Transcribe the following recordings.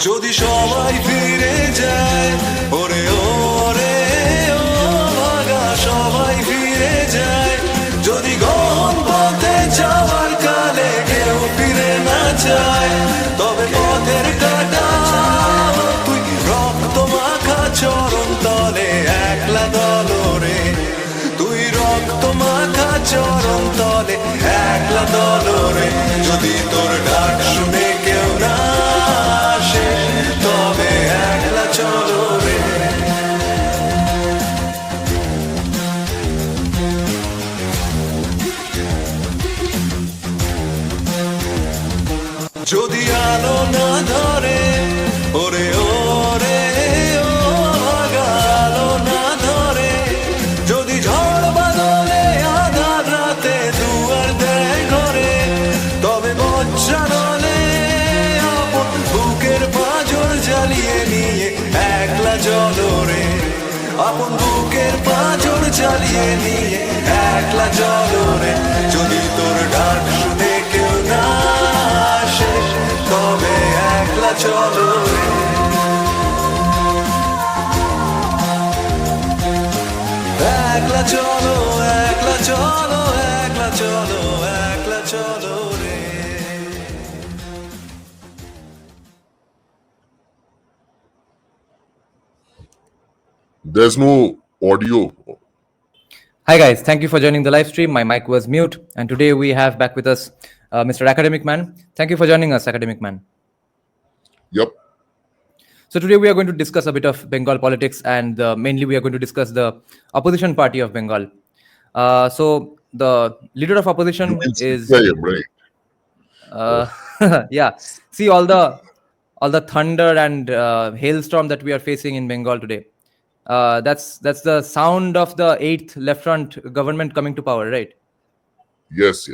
যদি সবাই ফিরে যায়, ওরে ওরে ও ভাগা সবাই ফিরে যায়, যদি গহন পথে যাওয়ার কালে কেউ ফিরে না যায়, তবে পথের কাটা তুই রক্ত মাখা চরণ তলে একলা দলরে, তুই রক্ত মাখা চরণ তলে একলা দলরে, যদি তোর ডাক শুনে কেউ না আসে তবে একলা চলো রে। যদি আলো না ধরে, ওরে ওরে ও ভাগা আলো না ধরে, যদি ঝড় বাদলে আধার রাতে দুয়ার দেয় ঘরে, তবে বজ্রানলে আপন বুকের পাঁজর জ্বালিয়ে নিয়ে একলা চলো রে, আপন বুকের পাঁজর জ্বালিয়ে নিয়ে একলা চলো রে, যদি তোর ডাক শুনে কেউ না আসে তবে একলা চলো রে। একলা চলো, একলা চলো, একলা চলো, একলা চলো রে। There's no audio. Hi guys, thank you for joining the live stream. My mic was mute, and today we have back with us Mr. AcademicMan. Thank you for joining us, AcademicMan. Yep. So today we are going to discuss a bit of Bengal politics, and mainly we are going to discuss the opposition party of Bengal. So the leader of opposition is right? yeah. See all the thunder and hailstorm that we are facing in Bengal today. That's the sound of the 8th left front government coming to power, right? Yes.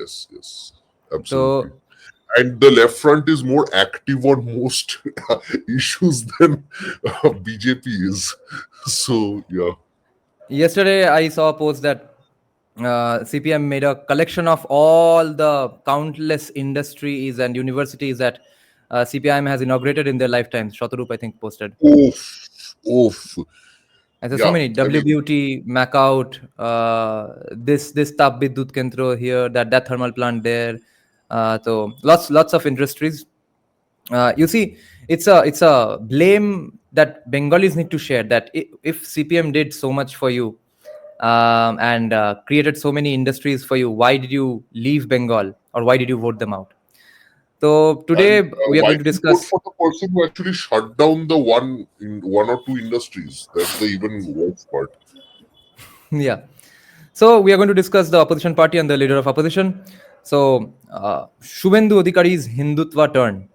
Absolutely. And the left front is more active on most issues than BJP is. So, yeah. Yesterday, I saw a post that CPM made a collection of all the countless industries and universities that CPIM has inaugurated in their lifetimes. Shatarup, I think, posted. Oof. And so many WBUT, Macout, this Tap Bidyut Kendro here, that thermal plant there. So lots of industries. You see, it's a blame that Bengalis need to share. That if CPM did so much for you and created so many industries for you, why did you leave Bengal, or why did you vote them out? So today we are going to discuss. Vote for the person who actually shut down the one or two industries. That's the even worse part. Yeah. So we are going to discuss the opposition party and the leader of opposition. So Suvendu Adhikari's Hindutva turn.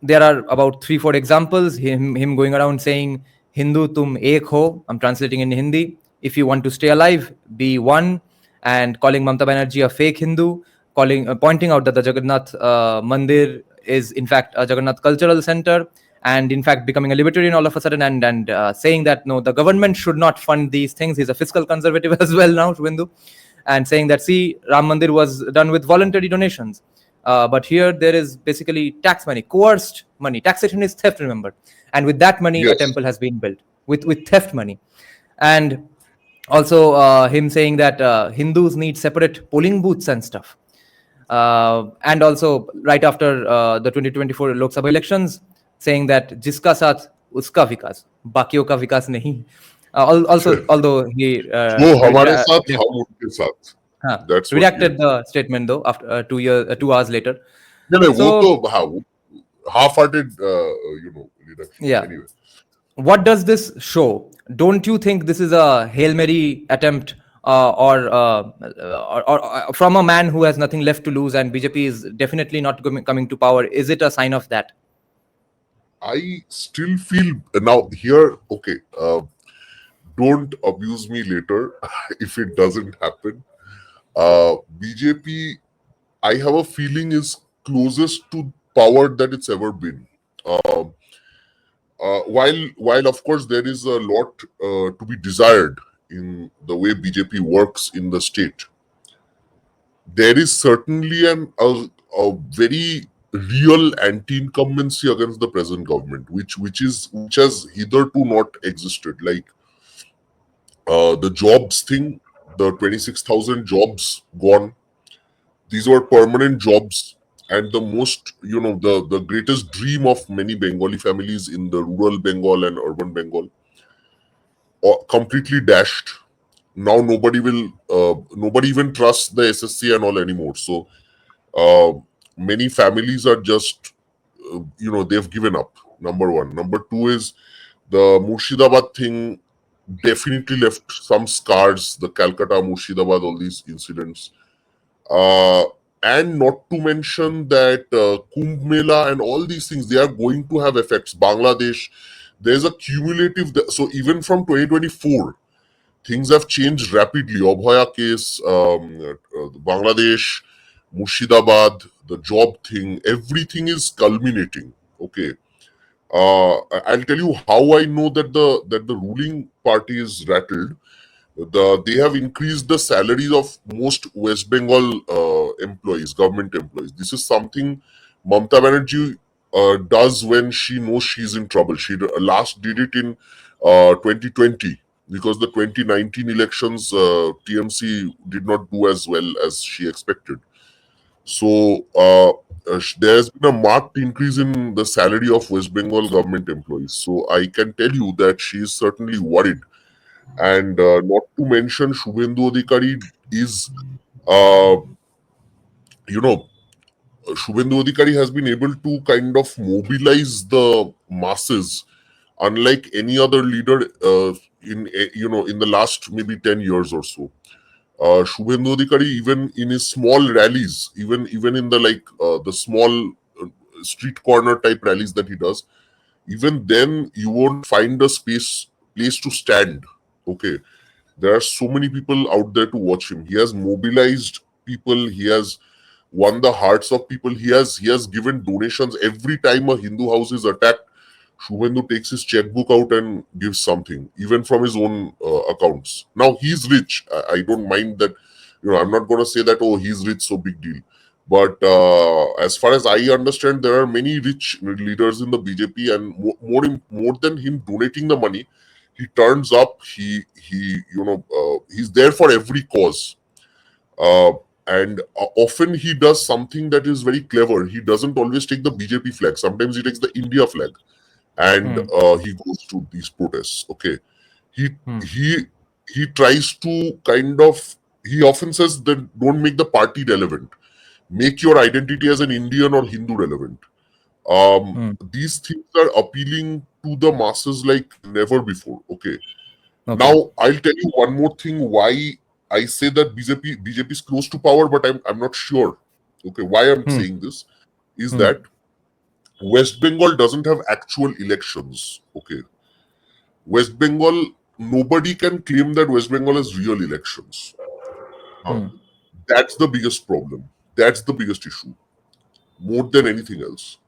There are about 3-4 examples. Him going around saying Hindu tum ek ho. I'm translating in Hindi. If you want to stay alive, be one. And calling Mamata Banerjee a fake Hindu. Pointing out that the Jagannath Mandir is in fact a Jagannath cultural center, and in fact becoming a libertarian all of a sudden, and saying that no, the government should not fund these things. He's a fiscal conservative as well now, Suvendu, and saying that see, Ram Mandir was done with voluntary donations, but here there is basically tax money, coerced money. Taxation is theft, remember, and with that money a temple has been built with theft money. And also him saying that Hindus need separate polling booths and stuff. And also right after the 2024 Lok Sabha elections, saying that jiska saath uska vikas, bakiyon ka vikas nahi. Also, although he hamare saath hum unke saath. That's redacted the statement though after 2 hours later. So, half-hearted, reduction. Yeah. Anyway. What does this show? Don't you think this is a Hail Mary attempt? Or from a man who has nothing left to lose, and BJP is definitely not coming to power? Is it a sign of that? I still feel now here, okay, don't abuse me later if it doesn't happen. BJP, I have a feeling, is closest to power that it's ever been. While of course there is a lot to be desired in the way BJP works in the state, there is certainly a very real anti-incumbency against the present government, which has hitherto not existed. Like the jobs thing, the 26,000 jobs gone. These were permanent jobs, and the most, the greatest dream of many Bengali families in the rural Bengal and urban Bengal, completely dashed. Now nobody even trusts the SSC and all anymore. So uh, many families are just, they've given up. Number one. Number two is the Murshidabad thing definitely left some scars. The Calcutta, Murshidabad, all these incidents. Uh, and not to mention that Kumbh Mela and all these things, they are going to have effects. Bangladesh, there's a cumulative. So even from 2024, things have changed rapidly. Abhaya case, Bangladesh, Murshidabad, the job thing, everything is culminating. Okay. I'll tell you how I know that the ruling party is rattled. They have increased the salaries of most West Bengal employees, government employees. This is something Mamata Banerjee does when she knows she's in trouble. She last did it in 2020 because the 2019 elections, TMC did not do as well as she expected. So there's been a marked increase in the salary of West Bengal government employees. So I can tell you that she is certainly worried. And not to mention, Suvendu Adhikari is, uh, you know, Suvendu Adhikari has been able to kind of mobilize the masses, unlike any other leader in the last maybe 10 years or so. Suvendu Adhikari, even in his small rallies, even in the small street corner type rallies that he does, even then you won't find a place to stand. Okay, there are so many people out there to watch him. He has mobilized people. He has won the hearts of people. He has given donations every time a Hindu house is attacked. Suvendu takes his checkbook out and gives something, even from his own accounts. Now he's rich. I don't mind that. I'm not going to say that, oh, he's rich, so big deal. But as far as I understand, there are many rich leaders in the BJP, and more than him donating the money, he turns up. He's there for every cause. Uh, and often he does something that is very clever. He doesn't always take the BJP flag. Sometimes he takes the India flag, and he goes to these protests. Okay, he he he tries to kind of. He often says that don't make the party relevant. Make your identity as an Indian or Hindu relevant. These things are appealing to the masses like never before. Okay. Okay. Now I'll tell you one more thing why I say that BJP is close to power, but I'm not sure. Okay, why I'm saying this is that West Bengal doesn't have actual elections. Okay, West Bengal, nobody can claim that West Bengal has real elections. That's the biggest problem. That's the biggest issue, more than anything else.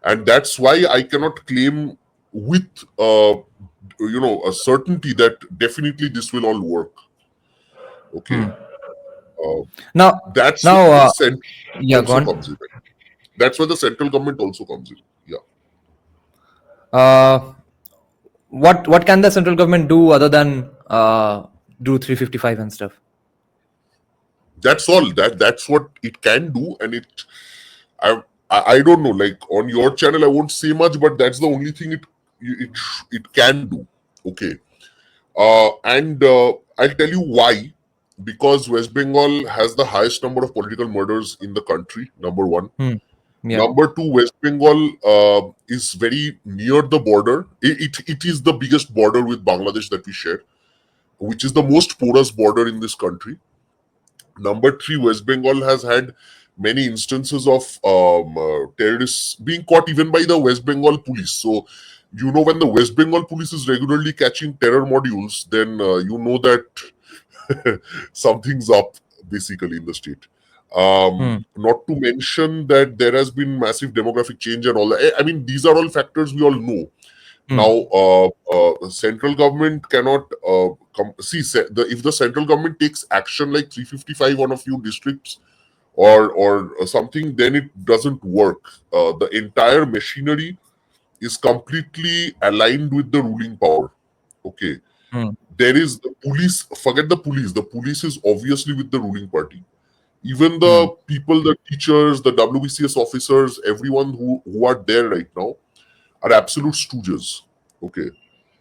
And that's why I cannot claim with a certainty that definitely this will all work. Okay. Now, That's now, where the central yeah, go also on. comes in. That's where the central government also comes in. Yeah. Uh, what can the central government do other than do 355 and stuff? That's all. That's what it can do. And I don't know, like on your channel I won't say much, but that's the only thing it can do. Okay. And I'll tell you why. Because West Bengal has the highest number of political murders in the country, number one. Yeah. Number two, West Bengal is very near the border. It is the biggest border with Bangladesh that we share, which is the most porous border in this country. Number three, West Bengal has had many instances of terrorists being caught even by the West Bengal police. So, when the West Bengal police is regularly catching terror modules, then you know that something's up basically in the state. Not to mention that there has been massive demographic change and all that. I mean, these are all factors we all know. Now, central government cannot if the central government takes action like 355 on a few districts, or something, then it doesn't work. The entire machinery is completely aligned with the ruling power. Okay, Hmm. there is the police. Forget the police. The police is obviously with the ruling party. Even Hmm. the people, the teachers, the WBCS officers, everyone who are there right now are absolute stooges. Okay,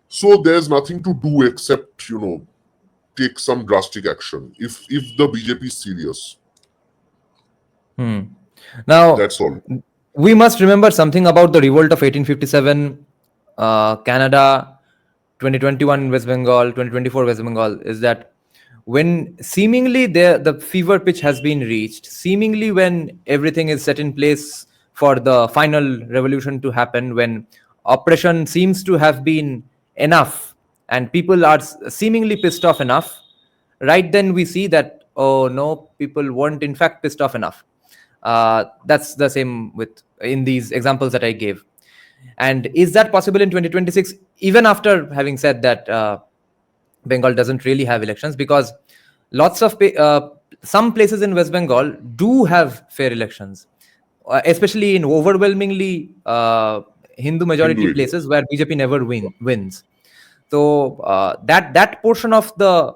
so there's nothing to do except take some drastic action if the BJP is serious. Hmm. Now, That's all. we must remember something about the revolt of 1857, Canada, 2021 West Bengal, 2024 West Bengal, is that when seemingly the fever pitch has been reached, seemingly when everything is set in place for the final revolution to happen, when oppression seems to have been enough and people are seemingly pissed off enough, right then we see that, oh no, people weren't in fact pissed off enough. That's the same with in these examples that I gave. And is that possible in 2026, even after having said that Bengal doesn't really have elections? Because lots of some places in West Bengal do have fair elections, especially in overwhelmingly Hindu Hindu majority area. places where BJP never wins. So that portion of the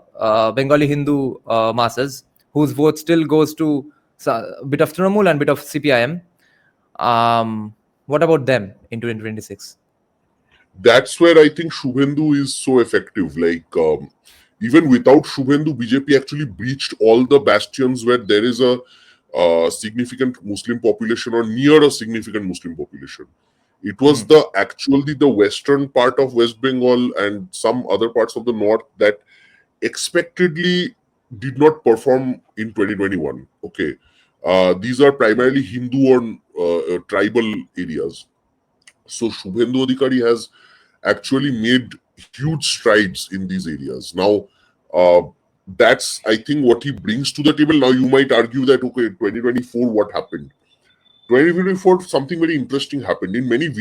Bengali Hindu masses whose vote still goes to a bit of Trinamool and bit of CPIM. What about them in 2026? That's where I think Suvendu is so effective. Like, even without Suvendu, BJP actually breached all the bastions where there is a significant Muslim population or near a significant Muslim population. It was Hmm. the western part of West Bengal and some other parts of the north that expectedly did not perform in 2021. Okay, these are primarily Hindu or tribal areas. So Shubhendu Adhikari has actually made huge strides in these areas. Now, uh, that's I think what he brings to the table. Now, you might argue that okay, 2024, what happened? 2024, something very interesting happened in many in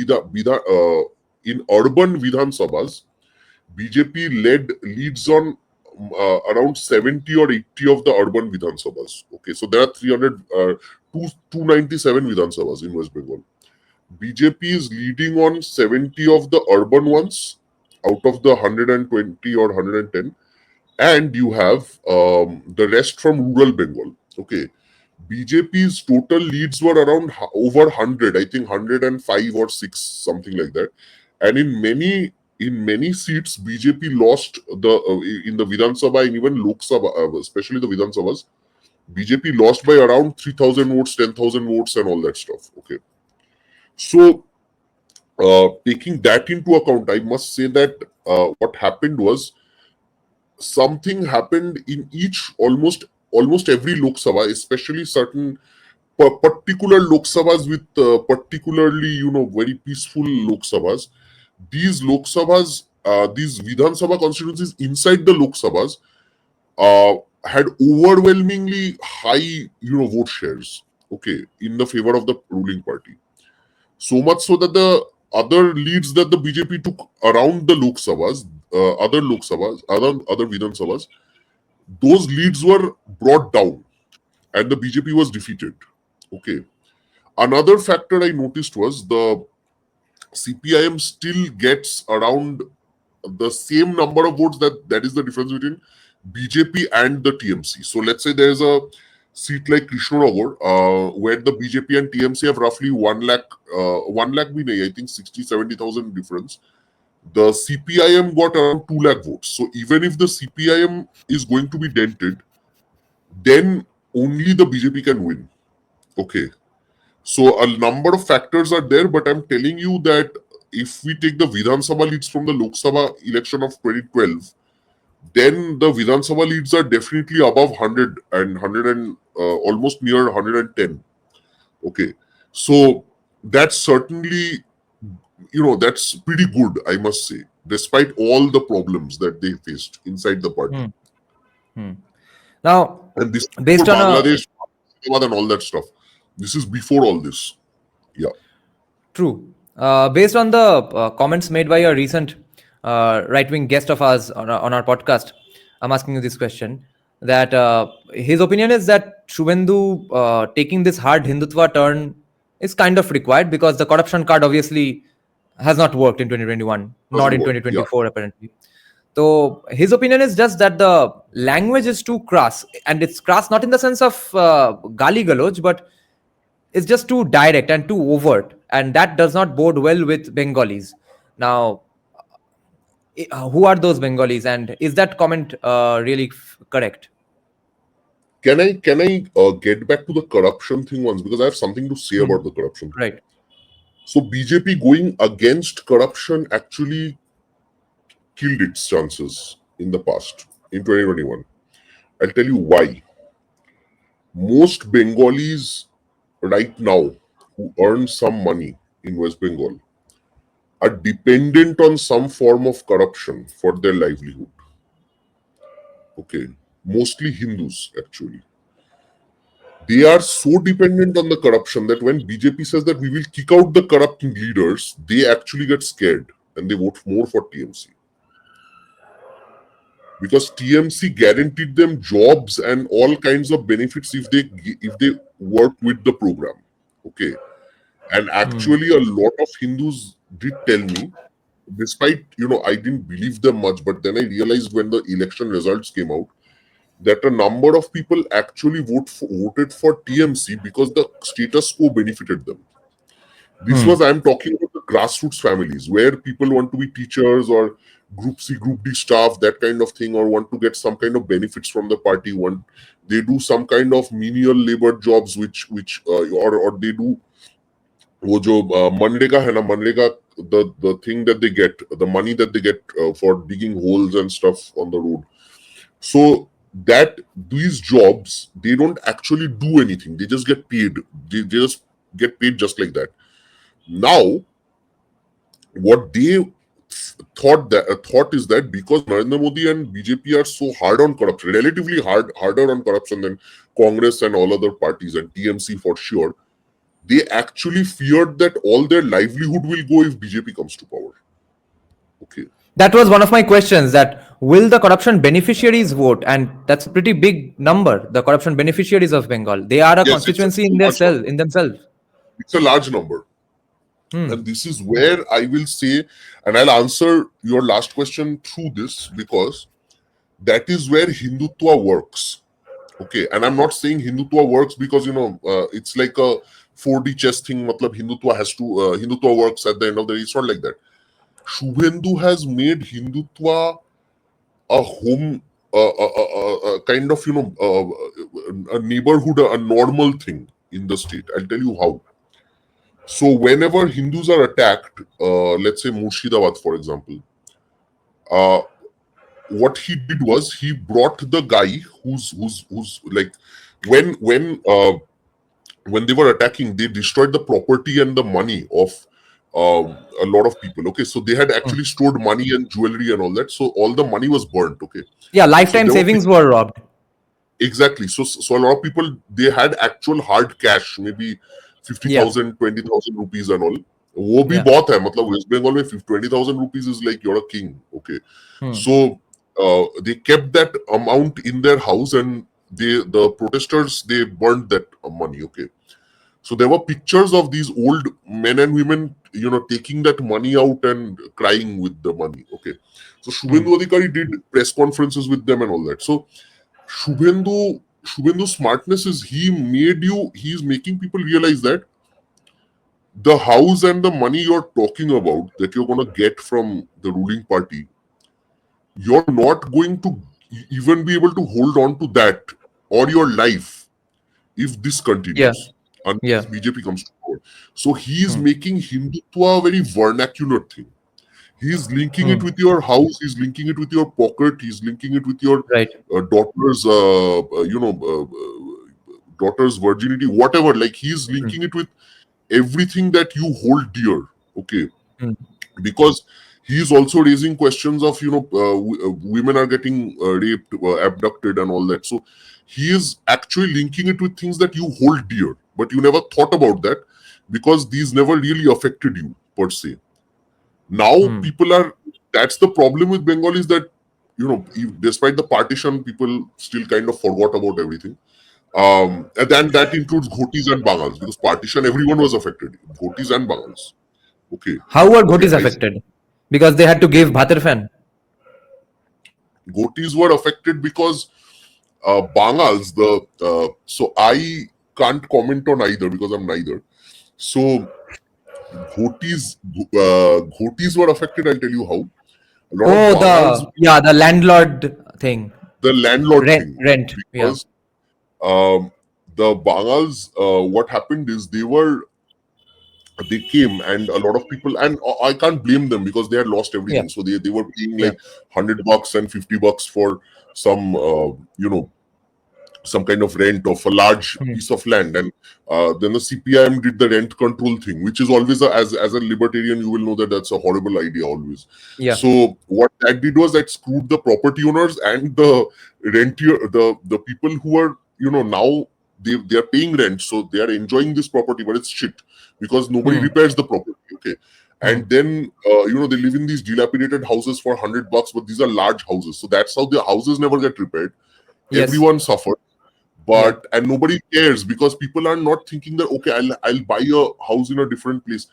urban Vidhan Sabhas. BJP leads on around 70 or 80 of the urban Vidhan Sabhas. Okay, so there are 297 Vidhan Sabhas in West Bengal. BJP is leading on 70 of the urban ones out of the 120 or 110, and you have the rest from rural Bengal. Okay, BJP's total leads were around over 100, I think 105 or 6, something like that. And in many seats, BJP lost in the Vidhan Sabha and even Lok Sabha, especially the Vidhan Sabhas. BJP lost by around 3,000 votes, 10,000 votes, and all that stuff. Okay, so taking that into account, I must say that what happened was something happened in almost every Lok Sabha, especially certain particular Lok Sabhas with particularly very peaceful Lok Sabhas. These Lok Sabhas, these Vidhan Sabha constituencies inside the Lok Sabhas uh, had overwhelmingly high vote shares. Okay, in the favor of the ruling party. So much so that the other leads that the BJP took around the Lok Sabhas, other Lok Sabhas, other Vidhan Sabhas, those leads were brought down and the BJP was defeated. Okay. Another factor I noticed was the CPIM still gets around the same number of votes. That is the difference between BJP and the TMC. So let's say there's a seat like Krishnanagar, where the BJP and TMC have roughly 1 lakh bhi nahi, I think 60-70,000 difference. The CPIM got around 2 lakh votes. So even if the CPIM is going to be dented, then only the BJP can win. Okay. So a number of factors are there, but I'm telling you that if we take the Vidhan Sabha leads from the Lok Sabha election of 2012, then the Vidhan Sabha leads are definitely above 100 and 100 and almost near 110. Okay. So that's certainly, that's pretty good, I must say, despite all the problems that they faced inside the party. Hmm. Hmm. Now, And this is based before on a Bangladesh and all that stuff. This is before all this. Yeah. true, based on the comments made by a recent right-wing guest of ours on our podcast, I'm asking you this question. that his opinion is that Suvendu taking this hard Hindutva turn is kind of required because the corruption card obviously has not worked in 2021, not Doesn't in work. Yeah. 2024 apparently. So his opinion is just that the language is too crass, and it's crass not in the sense of gali galoj, but it's just too direct and too overt, and that does not bode well with Bengalis. Now, who are those Bengalis, and is that comment really correct? Can I get back to the corruption thing once, because I have something to say Hmm. about the corruption. Right. So BJP going against corruption actually killed its chances in the past, in 2021. I'll tell you why. Most Bengalis right now who earn some money in West Bengal are dependent on some form of corruption for their livelihood. Okay. Mostly Hindus, actually. They are so dependent on the corruption that when BJP says that we will kick out the corrupt leaders, they actually get scared and they vote more for TMC. Because TMC guaranteed them jobs and all kinds of benefits if they work with the program. Okay. And actually a lot of Hindus did tell me, despite I didn't believe them much, but then I realized when the election results came out that a number of people actually voted for TMC because the status quo benefited them. This was, I'm talking about the grassroots families where people want to be teachers or Group C, Group D staff, that kind of thing, or want to get some kind of benefits from the party. They do some kind of menial labor jobs, or they do वो जो मनरेगा है ना, MNREGA, the thing that they get, the money that they get for digging holes and stuff on the road. So that these jobs, they don't actually do anything. They just get paid. They just get paid just like that. Now, what they thought is that because Narendra Modi and BJP are so hard on corruption, relatively harder on corruption than Congress and all other parties and TMC for sure, they actually feared that all their livelihood will go if BJP comes to power. Okay. That was one of my questions, that will the corruption beneficiaries vote? And that's a pretty big number, the corruption beneficiaries of Bengal. They are a Yes, constituency in themselves. It's a large number. And this is where I will say, and I'll answer your last question through this, because that is where Hindutva works. Okay. And I'm not saying Hindutva works because, it's like a 4D chess thing. Matlab Hindutva works at the end of the day. It's not like that. Suvendu has made Hindutva a home, kind of, a neighborhood, a normal thing in the state. I'll tell you how. So whenever Hindus are attacked, let's say Murshidabad, for example, what he did was he brought the guy who's like, when they were attacking, they destroyed the property and the money of a lot of people. Okay, so they had actually stored money and jewelry and all that. So all the money was burnt. Okay. Yeah, lifetime savings were robbed. Exactly. So a lot of people, they had actual hard cash, maybe 50,000, 20,000 rupees and all. वो भी बहुत है, मतलब West Bengal में 20,000 rupees is like you're a king. Okay. So they kept that amount in their house, and the protesters, they burned that money. Okay. So there were pictures of these old men and women, taking that money out and crying with the money. Okay. So Suvendu Adhikari did press conferences with them and all that. So Suvendu's smartness is he's making people realize that the house and the money you're talking about that you're going to get from the ruling party, you're not going to even be able to hold on to that or your life if this continues. Unless BJP comes to power. So he's making Hindutva a very vernacular thing. He's linking it with your house. He's linking it with your pocket. He's linking it with your daughter's virginity, whatever. Like he's linking it with everything that you hold dear. Okay, because he's also raising questions of women are getting raped, abducted, and all that. So he is actually linking it with things that you hold dear, but you never thought about that because these never really affected you per se. Now people are, that's the problem with Bengal, is that despite the partition, people still kind of forgot about everything. And then that includes Ghotis and Bangals, because partition, everyone was affected, Ghotis and Bangals. Okay. How were Okay. Ghotis affected? Because they had to give Bhater fan. Ghotis were affected because Bangals, so I can't comment on either because I'm neither. So Ghotis were affected. I'll tell you how. A lot of Oh, Bangals, the landlord thing, the landlord thing, rent. Yeah, because um, the Bangals, what happened is they came, and a lot of people, and I can't blame them because they had lost yeah, everything. So they were paying yeah. like $100 and $50 for some some kind of rent of a large Hmm. piece of land, and then the CPIM did the rent control thing, which is always as a libertarian, you will know that that's a horrible idea always. Yeah. So what that did was that screwed the property owners and the rentier, the people who are now they are paying rent, so they are enjoying this property, but it's shit because nobody Hmm. repairs the property. Okay. Hmm. And then they live in these dilapidated houses for $100, but these are large houses, so that's how the houses never get repaired. Yes. Everyone suffers. Yeah. And nobody cares because people are not thinking that, okay, I'll buy a house in a different place.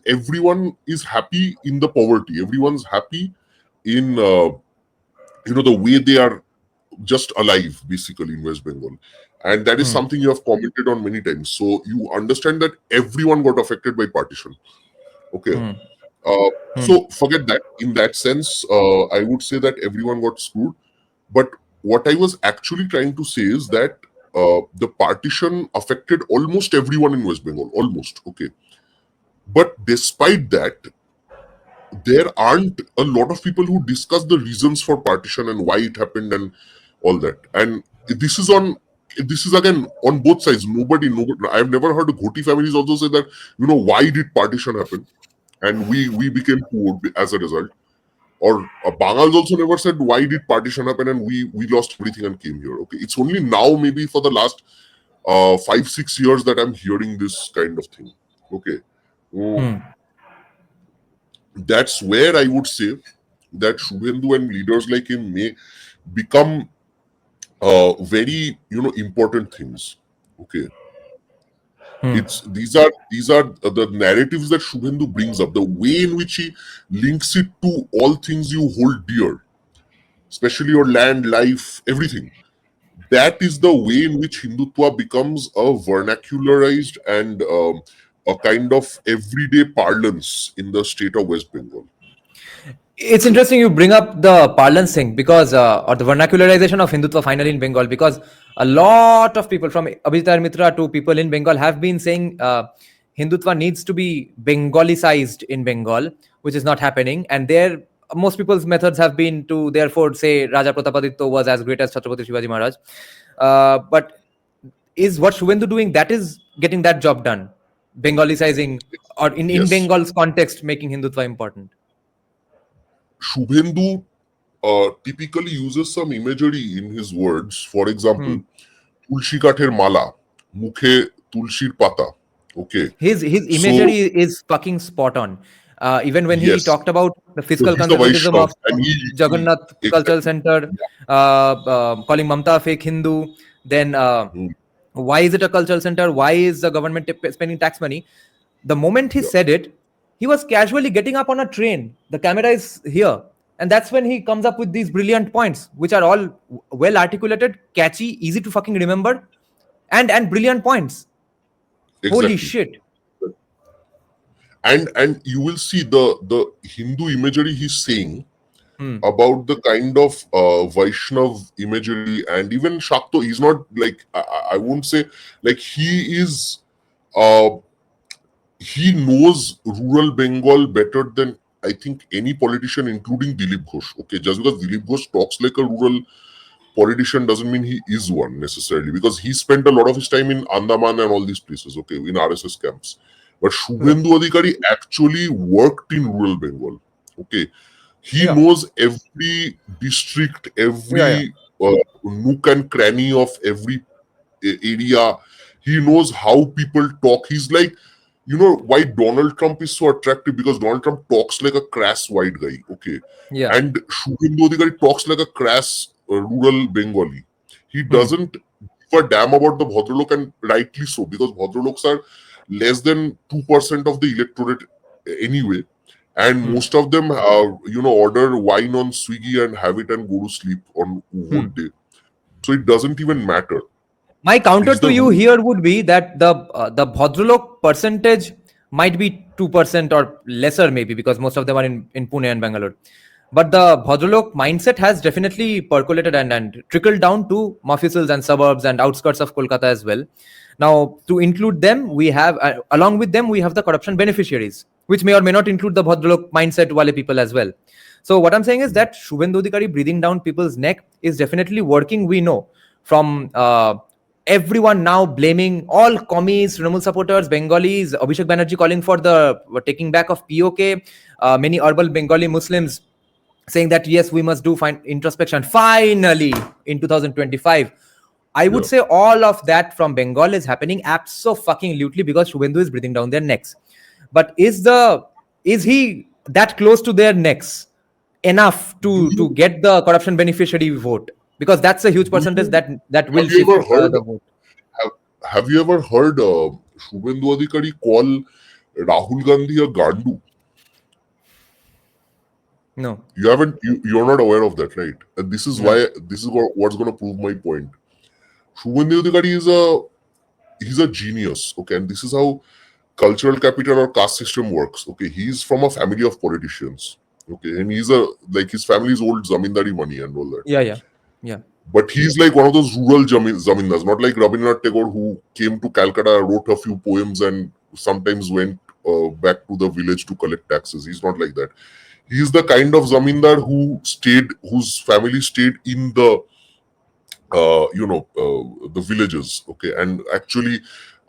Everyone is happy in the poverty, everyone's happy in the way they are just alive basically in West Bengal. And that is Hmm. something you have commented on many times, so you understand that everyone got affected by partition. Okay. Hmm. So forget that. In that sense, I would say that everyone got screwed. But what I was actually trying to say is that the partition affected almost everyone in West Bengal, almost. Okay. But despite that, there aren't a lot of people who discuss the reasons for partition and why it happened and all that. And this is again on both sides. Nobody. I've never heard Ghoti families also say that, why did partition happen? And we became poor as a result. Or Bangals also never said why did partition happen and we lost everything and came here. Okay, it's only now, maybe for the last 5-6 years, that I'm hearing this kind of thing. Okay. So Hmm. that's where I would say that Suvendu and leaders like him may become very important things. Okay. Hmm. It's these are the narratives that Suvendu brings up, the way in which he links it to all things you hold dear, especially your land, life, everything. That is the way in which Hindutva becomes a vernacularized and a kind of everyday parlance in the state of West Bengal. It's interesting you bring up the parlance thing because, or the vernacularization of Hindutva finally in Bengal, because a lot of people from Abhitar Mitra to people in Bengal have been saying Hindutva needs to be Bengalicized in Bengal, which is not happening. And there, most people's methods have been to therefore say Raja Pratapaditya was as great as Chhatrapati Shivaji Maharaj. But is what Shuvendu doing that is getting that job done? Bengalicizing, or in Yes, Bengal's context, making Hindutva important. Shubhendu typically uses some imagery in his words. For Hmm. example, Tulshi Kather Mala, Mukhe Tulshir Pata. Okay, His so imagery is fucking spot on. Even when he yes, talked about the so fiscal he's a conservatism Vaishnav, of and he Jagannath Cultural exactly. Center, Yeah. calling Mamta a fake Hindu, then Mm, why is it a cultural center? Why is the government spending tax money? The moment he yeah, said it, he was casually getting up on a train. The camera is here. And that's when he comes up with these brilliant points, which are all well articulated, catchy, easy to fucking remember, and brilliant points. Holy exactly. shit. And you will see the Hindu imagery he's saying Hmm. about the kind of Vaishnav imagery, and even Shakto. He's not like, I won't say, like, uh, he knows rural Bengal better than I think any politician, including Dilip Ghosh. Okay, just because Dilip Ghosh talks like a rural politician doesn't mean he is one necessarily, because he spent a lot of his time in Andaman and all these places, okay, in RSS camps. But Yeah. Shuvendu Adhikari actually worked in rural Bengal. Okay, he Yeah. knows every district, Yeah. Yeah. every nook and cranny of every area. He knows how people talk. He's like, you know why Donald Trump is so attractive? Because Donald Trump talks like a crass white guy, okay, Yeah. and Suvendu Adhikari talks like a crass rural Bengali. He doesn't give a damn about the Bhadralok, and rightly so, because Bhadraloks are less than 2% of the electorate anyway, and most of them, order wine on Swiggy and have it and go to sleep on whole day. So it doesn't even matter. My counter It's to the you here would be that the Bhadralok percentage might be 2% or lesser, maybe, because most of them are in Pune and Bangalore. But the Bhadralok mindset has definitely percolated and trickled down to Mafusils and suburbs and outskirts of Kolkata as well. Now, to include them, we have, along with them, we have the corruption beneficiaries, which may or may not include the Bhadralok mindset Wale people as well. So, what I'm saying is that Suvendu Adhikari breathing down people's neck is definitely working, we know, from everyone now blaming all commies, Trinamool supporters, Bengalis, Abhishek Banerjee calling for the taking back of POK, many urban Bengali Muslims saying that yes, we must do fine introspection finally in 2025. I would Yeah. say all of that from Bengal is happening abso-fucking-lutely because Suvendu is breathing down their necks. But is he that close to their necks enough Do to you get the corruption beneficiary vote? Because that's a huge do percentage you that will have you shift ever heard the vote. have, have you ever heard Suvendu Adhikari call Rahul Gandhi a Gandu? No, You haven't. You're not aware of that, right? And this is no. why. This is what's going to prove my point. Suvendu Adhikari he's a genius. Okay, and this is how cultural capital or caste system works. Okay, he's from a family of politicians. Okay, and he's his family's old zamindari money and all that. Yeah, yeah, yeah. But he's like one of those rural zamindars, not like Rabindranath Tagore, who came to Calcutta, wrote a few poems, and sometimes went back to the village to collect taxes. He's not like that. He's the kind of zamindar whose family stayed in the villages. Okay, and actually,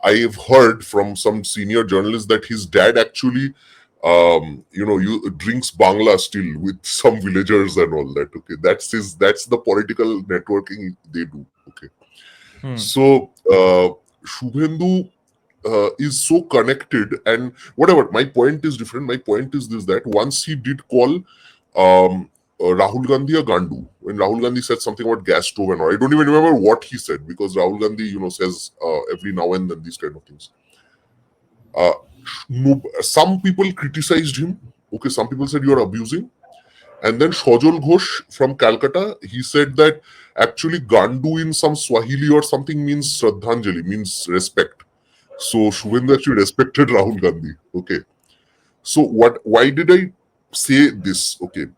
I've heard from some senior journalists that his dad actually you drinks Bangla still with some villagers and all that. Okay, that's the political networking they do. Okay, so Shubhendu is so connected, and whatever. My point is different. My point is this: that once he did call Rahul Gandhi a Gandu, when Rahul Gandhi said something about gas stove and all. I don't even remember what he said, because Rahul Gandhi, says every now and then these kind of things. Uh, no, some people criticized him. Okay, some people said you're abusing. And then Shojol Ghosh from Calcutta, he said that actually Gandu in some Swahili or something means Shraddhanjali, means respect. So Shubhendu actually respected Rahul Gandhi. Okay. So why did I say this? Okay.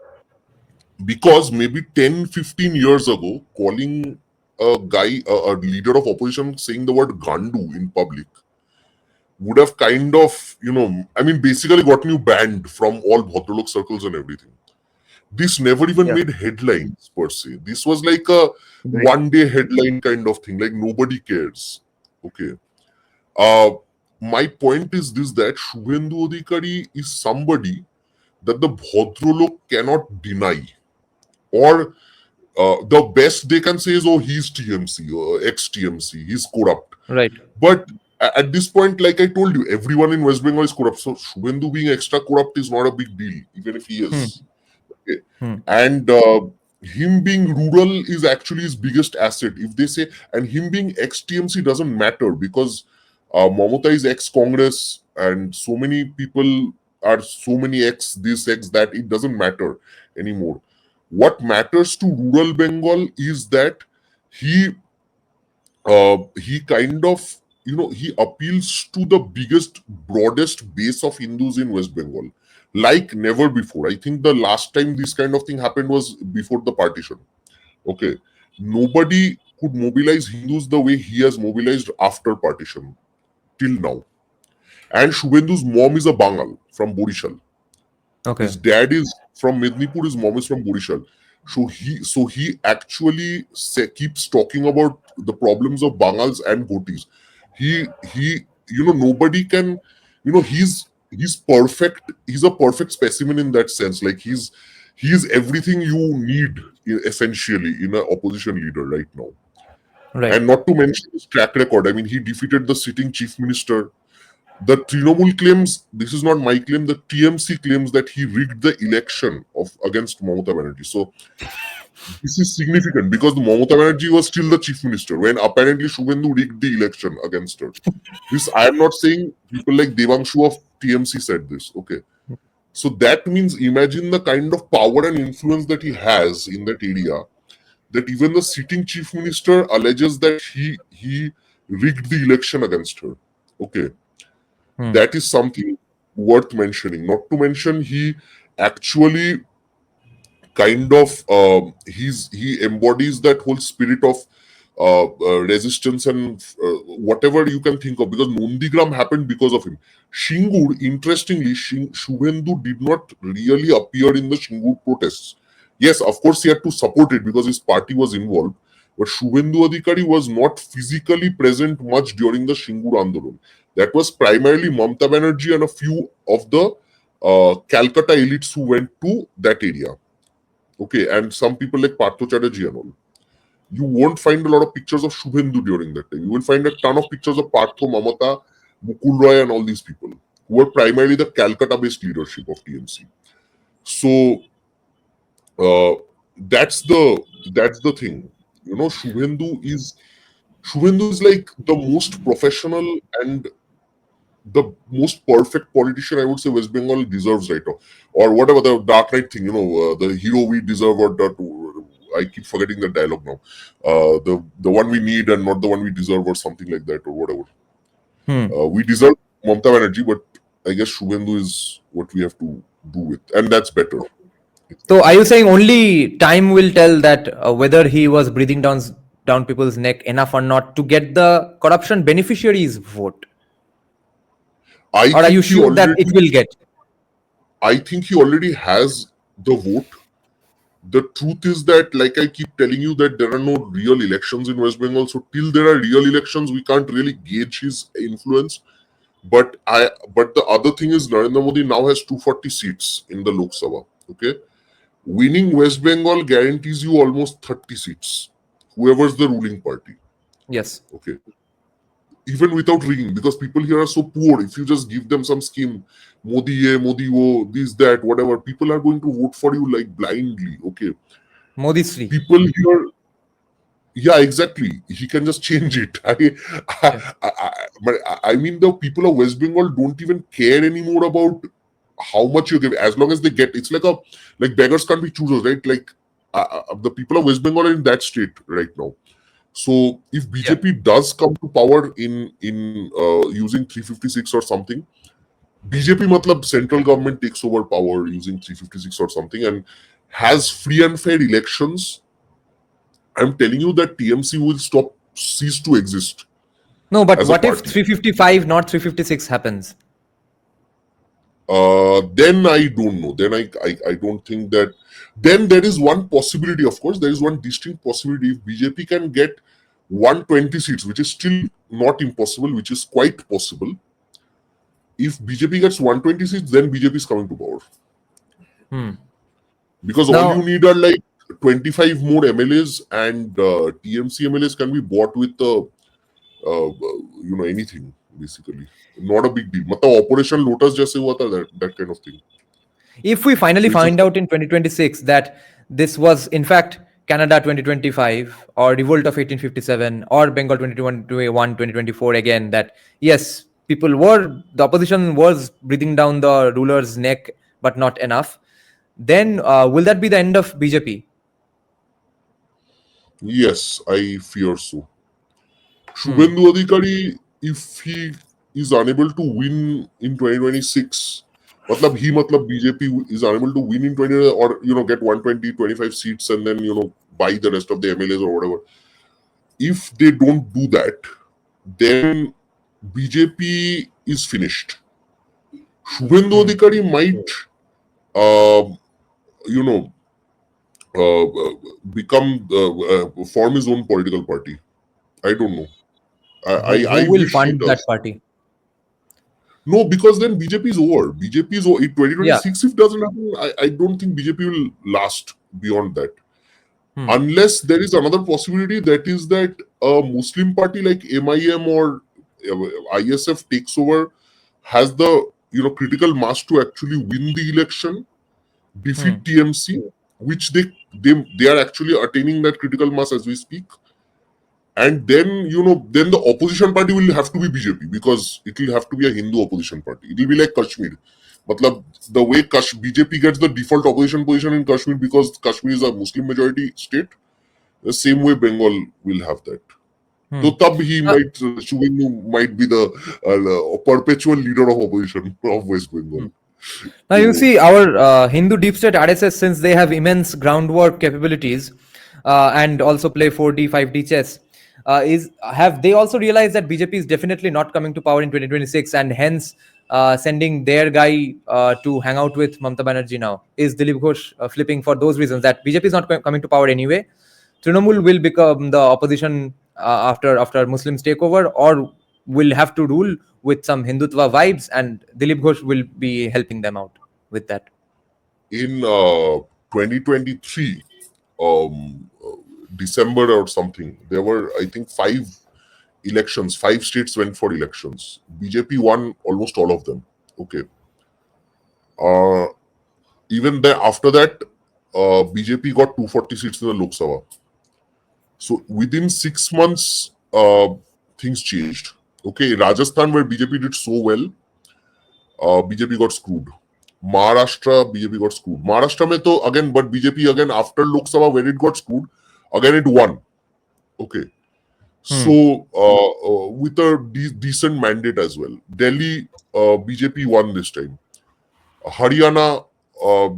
Because maybe 10-15 years ago, calling a guy, a leader of opposition, saying the word Gandu in public would have kind of, basically gotten you banned from all Bhadralok circles and everything. This never even Yeah. made headlines per se. This was like a Right. one-day headline kind of thing, like nobody cares. Okay. Uh, my point is this, that Suvendu Adhikari is somebody that the Bhadralok cannot deny. Or the best they can say is, oh, he's TMC, or ex-TMC, he's corrupt. Right. But at this point, like I told you, everyone in West Bengal is corrupt. So Suvendu being extra corrupt is not a big deal, even if he is. Okay. And him being rural is actually his biggest asset. If they say, and him being ex-TMC doesn't matter, because Mamata is ex-Congress, and so many people are so many ex this, ex that, it doesn't matter anymore. What matters to rural Bengal is that he kind of, he appeals to the biggest, broadest base of Hindus in West Bengal like never before. I think the last time this kind of thing happened was before the partition. Okay, nobody could mobilize Hindus the way he has mobilized after partition till now. And Shuvendu's mom is a Bangal from Borishal. Okay. His dad is from Mednipur, his mom is from Borishal. So he actually keeps talking about the problems of Bangals and Gotis. He nobody can, he's perfect. He's a perfect specimen in that sense. Like he's everything you need essentially in an opposition leader right now. Right. And not to mention his track record. I mean, he defeated the sitting chief minister. The Trinamool claims, this is not my claim, the TMC claims that he rigged the election against Mamata Banerjee. So this is significant because the Mamata Banerjee was still the chief minister when apparently Suvendu rigged the election against her. This, I am not saying people like Devanshu of TMC said this. Okay. So that means imagine the kind of power and influence that he has in that area, that even the sitting chief minister alleges that he rigged the election against her. Okay. That is something worth mentioning. Not to mention, he actually kind of he embodies that whole spirit of resistance and whatever you can think of, because Nondigram happened because of him. Shingur, interestingly, Shubhendu did not really appear in the Shingur protests. Yes, of course he had to support it because his party was involved, but Shubhendu Adhikari was not physically present much during the Shingur Andolan. That was primarily Mamata Banerjee and a few of the Calcutta elites who went to that area. Okay, and some people like Partho Chatterjee and all. You won't find a lot of pictures of Shubhendu during that time. You will find a ton of pictures of Partho, Mamata, Mukul Roy, and all these people who were primarily the Calcutta-based leadership of TMC. So that's the thing. You know, Shubhendu is like the most professional and the most perfect politician I would say West Bengal deserves right now, or whatever the Dark Knight thing. You know, the hero we deserve, or I keep forgetting the dialogue now. The one we need and not the one we deserve, or something like that, or whatever. We deserve Mamata Banerjee, but I guess Shubhendu is what we have to do with, and that's better. So are you saying only time will tell that whether he was breathing down people's neck enough or not to get the corruption beneficiaries vote? I Or are think you sure that it will get? I think he already has the vote. The truth is that, like I keep telling you, that there are no real elections in West Bengal. So till there are real elections, we can't really gauge his influence. But the other thing is, Narendra Modi now has 240 seats in the Lok Sabha. Okay, winning West Bengal guarantees you almost 30 seats, whoever's the ruling party. Yes. Okay, even without rigging, because people here are so poor. If you just give them some scheme, Modi ye, Modi wo, this, that, whatever, people are going to vote for you like blindly. Okay, Modi Sri. people here, yeah, exactly. He can just change it. I mean, the people of West Bengal don't even care anymore about how much you give, as long as they get. It's like beggars can't be choosers, right? Like the people of West Bengal are in that state right now. So if BJP does come to power in using 356 or something, BJP matlab central government takes over power using 356 or something and has free and fair elections, I'm telling you that TMC will cease to exist. No, but as a what if party. 355, not 356 happens? Then I don't know. Then I don't think that. Then there is one possibility, of course, there is one distinct possibility. If BJP can get 120 seats, which is still not impossible, which is quite possible. If BJP gets 120 seats, then BJP is coming to power. Because Now, all you need are like 25 more MLAs, and TMC MLAs can be bought with anything, basically. Not a big deal. Matlab Operation Lotus jaise hua tha, that kind of thing. if we finally find out in 2026 that this was in fact Canada 2025 or Revolt of 1857 or Bengal 2021, 2024 again, that yes, the opposition was breathing down the ruler's neck, but not enough, then will that be the end of BJP? Yes, I fear so. Suvendu Adhikari, if he is unable to win in 2026, matlab BJP is unable to win in 20, or get 120, 25 seats and then buy the rest of the MLAs or whatever. If they don't do that, then BJP is finished. Suvendu Adhikari might, become form his own political party. I don't know. I Who will wish he fund that does. party? No, because then BJP is over. BJP is over. In 2026, if it doesn't happen, I don't think BJP will last beyond that. Unless there is another possibility, that is that a Muslim party like MIM or ISF takes over has the critical mass to actually win the election, defeat TMC, which they are actually attaining that critical mass as we speak. And then then the opposition party will have to be BJP, because it will have to be a Hindu opposition party. It will be like Kashmir. Matlab, the way BJP gets the default opposition position in Kashmir because Kashmir is a Muslim majority state, the same way Bengal will have that. So tab he might, Suvendu might be the perpetual leader of opposition of West Bengal. Now you see our Hindu deep state RSS, since they have immense groundwork capabilities and also play 4D, 5D chess, have they also realized that BJP is definitely not coming to power in 2026, and hence sending their guy to hang out with Mamata Banerjee now? Is Dilip Ghosh flipping for those reasons that BJP is not coming to power anyway? Trinamool will become the opposition after Muslims take over, or will have to rule with some Hindutva vibes, and Dilip Ghosh will be helping them out with that. In 2023, December or something, there were, I think, 5 elections. 5 states went for elections. BJP won almost all of them. Okay. Even there, after that, BJP got 240 seats in the Lok Sabha. So within 6 months, things changed. Okay, Rajasthan, where BJP did so well, BJP got screwed. Maharashtra, BJP got screwed. Maharashtra mein to again, but BJP again after Lok Sabha, when it got screwed, again it won. Okay. So with a decent mandate as well. Delhi, BJP won this time. Haryana,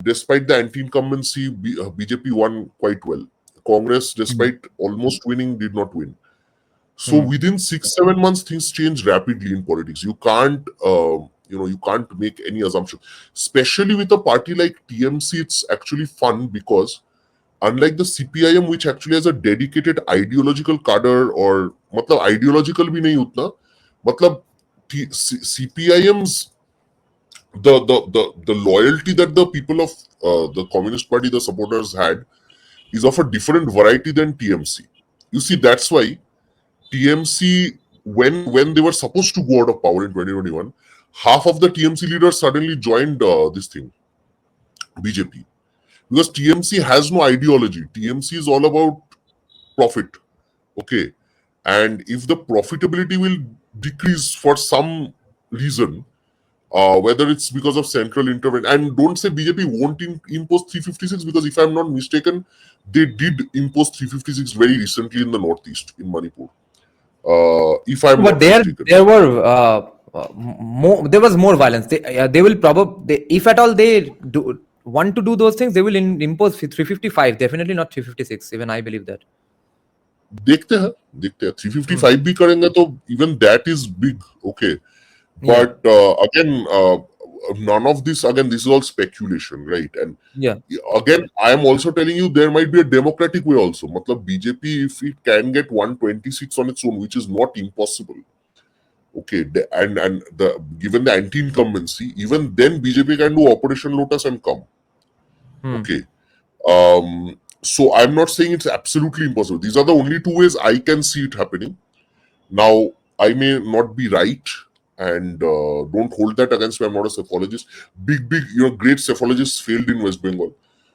despite the anti-incumbency, BJP won quite well. Congress, despite almost winning, did not win. So within 6-7 months, things change rapidly in politics. You can't, you can't make any assumption. Especially with a party like TMC, it's actually fun because unlike the CPIM, which actually has a dedicated ideological cadre, or matlab ideological bhi nahi utna, matlab CPIM's the loyalty that the people of the Communist Party, the supporters had, is of a different variety than TMC. You see, that's why TMC, when they were supposed to go out of power in 2021, half of the TMC leaders suddenly joined this thing, BJP. Because TMC has no ideology. TMC is all about profit. Okay. And if the profitability will decrease for some reason, whether it's because of central intervention, and don't say BJP won't impose 356, because if I'm not mistaken, they did impose 356 very recently in the Northeast, in Manipur. If I'm not mistaken. There were more. There was more violence. They will probably, if at all they want to do those things, they will impose 355. Definitely not 356. Even I believe that. देखते हैं 355 भी करेंगे तो even that is big. Okay. But again, none of this, again, this is all speculation, right? And again, I am also telling you there might be a democratic way also. Matlab BJP, if it can get 126 on its own, which is not impossible. Okay, and given the anti-incumbency, even then BJP can do Operation Lotus and come. Okay. So I'm not saying it's absolutely impossible. These are the only 2 ways I can see it happening. Now, I may not be right, and don't hold that against me. I'm not a psephologist. Big, great psephologists failed in West Bengal.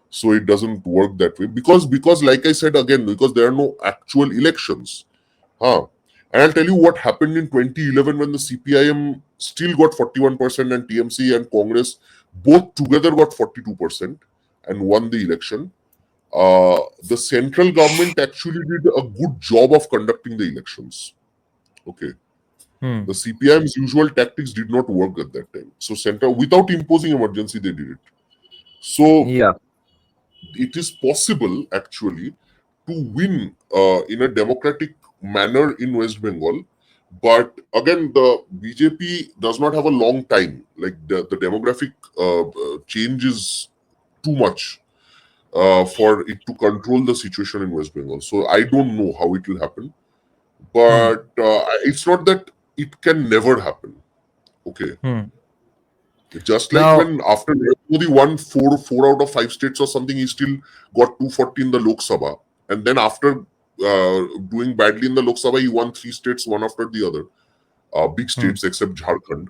So it doesn't work that way. Because like I said again, because there are no actual elections. And I'll tell you what happened in 2011 when the CPIM still got 41% and TMC and Congress both together got 42% and won the election. The central government actually did a good job of conducting the elections. Okay. The CPIM's usual tactics did not work at that time. So center, without imposing emergency, they did it. So it is possible actually to win in a democratic manner in West Bengal. But again, the BJP does not have a long time. Like the demographic change is too much for it to control the situation in West Bengal. So I don't know how it will happen. But it's not that it can never happen. Okay. Just like when after Modi won 4 out of 5 states or something, he still got 240 in the Lok Sabha. And then after doing badly in the Lok Sabha, he won 3 states, one after the other. Big states except Jharkhand.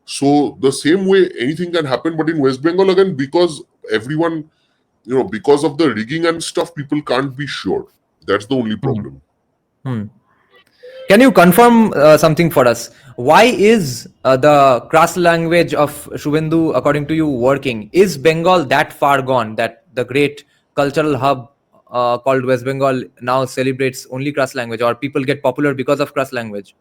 So the same way anything can happen, but in West Bengal again, because everyone, because of the rigging and stuff, people can't be sure. That's the only problem. Hmm. Can you confirm something for us? Why is the Caste language of Suvendu, according to you, working? Is Bengal that far gone that the great cultural hub called West Bengal now celebrates only Caste language, or people get popular because of Caste language?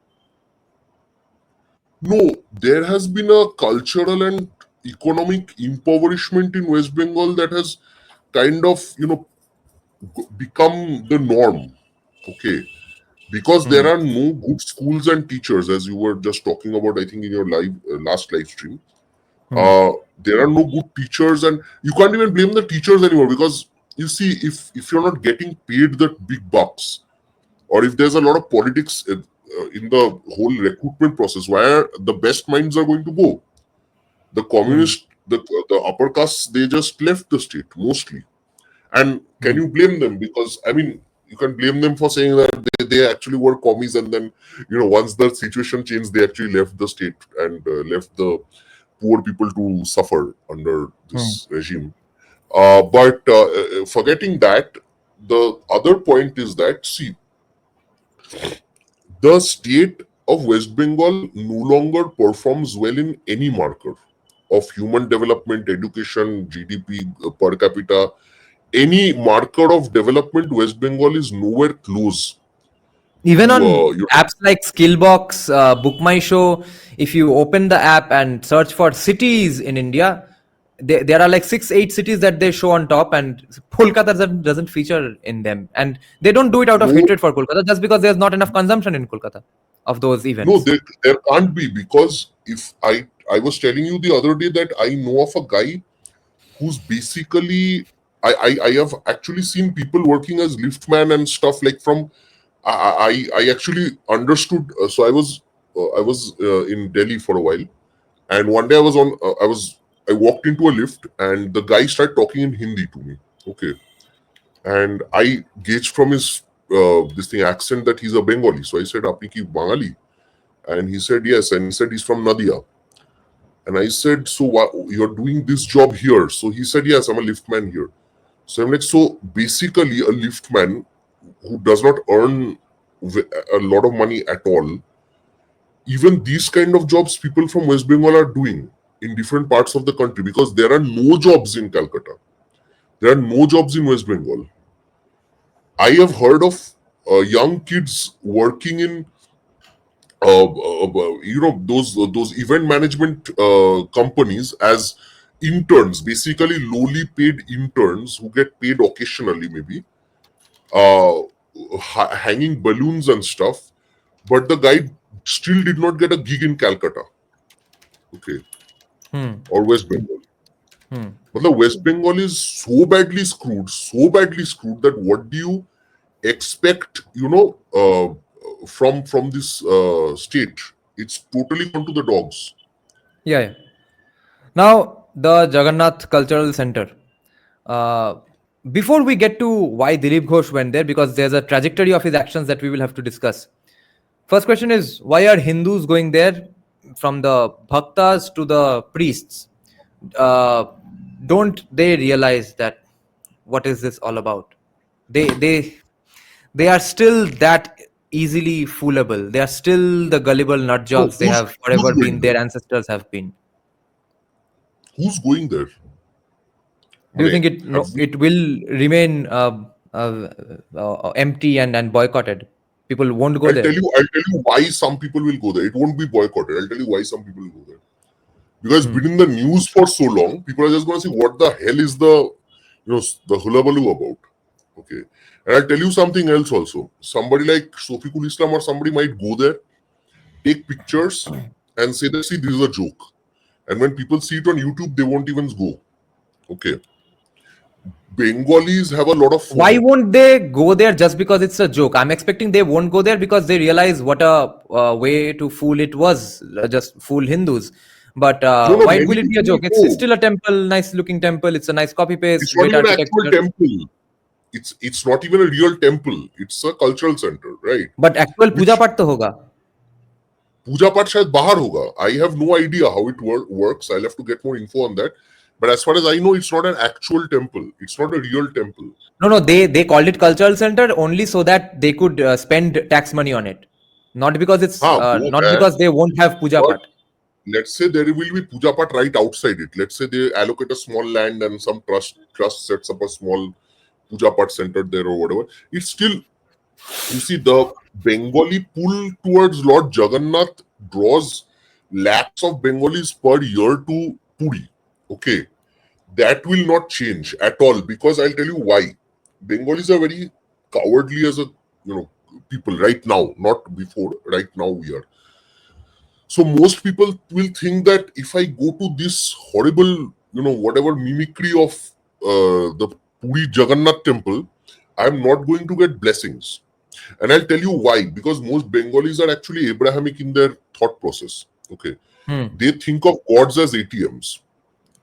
No, there has been a cultural and economic impoverishment in West Bengal that has kind of, become the norm. Okay. Because there are no good schools and teachers, as you were just talking about, I think in your last live stream. There are no good teachers, and you can't even blame the teachers anymore, because you see, if you're not getting paid the big bucks, or if there's a lot of politics in the whole recruitment process, where the best minds are going to go, the communist, the upper castes, they just left the state mostly. And can you blame them? Because I mean, you can blame them for saying that they actually were commies, and then once the situation changed, they actually left the state and left the poor people to suffer under this regime. But forgetting that, the other point is that, see, the state of West Bengal no longer performs well in any marker of human development, education, GDP per capita. Any marker of development, West Bengal is nowhere close Even to on apps like Skillbox, Book My Show, if you open the app and search for cities in India, there are like 6, 8 cities that they show on top, and Kolkata doesn't feature in them. And they don't do it out of no, hatred for Kolkata, just because there's not enough consumption in Kolkata of those no, events. there can't be, because if I was telling you the other day that I know of a guy who's basically, I have actually seen people working as liftman and stuff, like from I actually understood. So I was in Delhi for a while, and one day I walked into a lift, and the guy started talking in Hindi to me. Okay, and I gauged from his this thing accent that he's a Bengali. So I said, "Apni ki Bengali?" And he said yes, and he said he's from Nadia. And I said, "So what, you're doing this job here?" So he said, "Yes, I'm a liftman here." So I'm like, so basically a liftman who does not earn a lot of money at all, even these kind of jobs people from West Bengal are doing in different parts of the country, because there are no jobs in Calcutta. There are no jobs in West Bengal. I have heard of young kids working in those event management companies as interns, basically lowly paid interns who get paid occasionally, maybe uh, hanging balloons and stuff. But the guy still did not get a gig in Calcutta, okay, or West Bengal. But the West Bengal is so badly screwed that what do you expect, from this state? It's totally gone to the dogs. Yeah. Now, the Jagannath Cultural Center. Uh, Before we get to why Dilip Ghosh went there, because there's a trajectory of his actions that we will have to discuss. First question is, why are Hindus going there, from the bhaktas to the priests? Uh, don't they realize that what is this all about? They are still that easily foolable. They are still the gullible nut No, jobs they have who's forever going been. there? Their ancestors have been. Who's going there? Do you think Have we, it will remain empty and boycotted? People won't go there. I'll tell you why some people will go there. It won't be boycotted. I'll tell you why some people will go there. Because it's been in the news for so long, people are just going to say, what the hell is the hullabaloo about? Okay. And I'll tell you something else also. Somebody like Sofikul Islam or somebody might go there, take pictures, and say that, see, this is a joke. And when people see it on YouTube, they won't even go. Okay. Bengalis have a lot of Why FOMO. won't they go there just because it's a joke? I'm expecting they won't go there because they realize what a way to fool it was, just fool Hindus. But No, why many will it be a people joke? will It's go. still a temple, nice looking temple. It's a nice copy paste, It's not great even an actual architecture. temple. It's not even a real temple. It's a cultural center, right? But actual puja Which path to hoga. पूजा पाठ शायद बाहर होगा. I have no idea how it works. I'll have to get more info on that. But as far as I know, it's not an actual temple. It's not a real temple. No, they called it cultural center only so that they could spend tax money on it, not because it's हाँ वो not है. because they won't have puja But pat. let's say there will be puja pat right outside it. Let's say they allocate a small land and some trust sets up a small puja pat center there or whatever. It's still, you see, the Bengali pull towards Lord Jagannath draws lakhs of Bengalis per year to Puri. Okay, that will not change at all, because I'll tell you why. Bengalis are very cowardly as a people right now, not before. Right now we are. So most people will think that if I go to this horrible, whatever mimicry of the Puri Jagannath temple, I'm not going to get blessings. And I'll tell you why. Because most Bengalis are actually Abrahamic in their thought process. Okay. They think of gods as ATMs.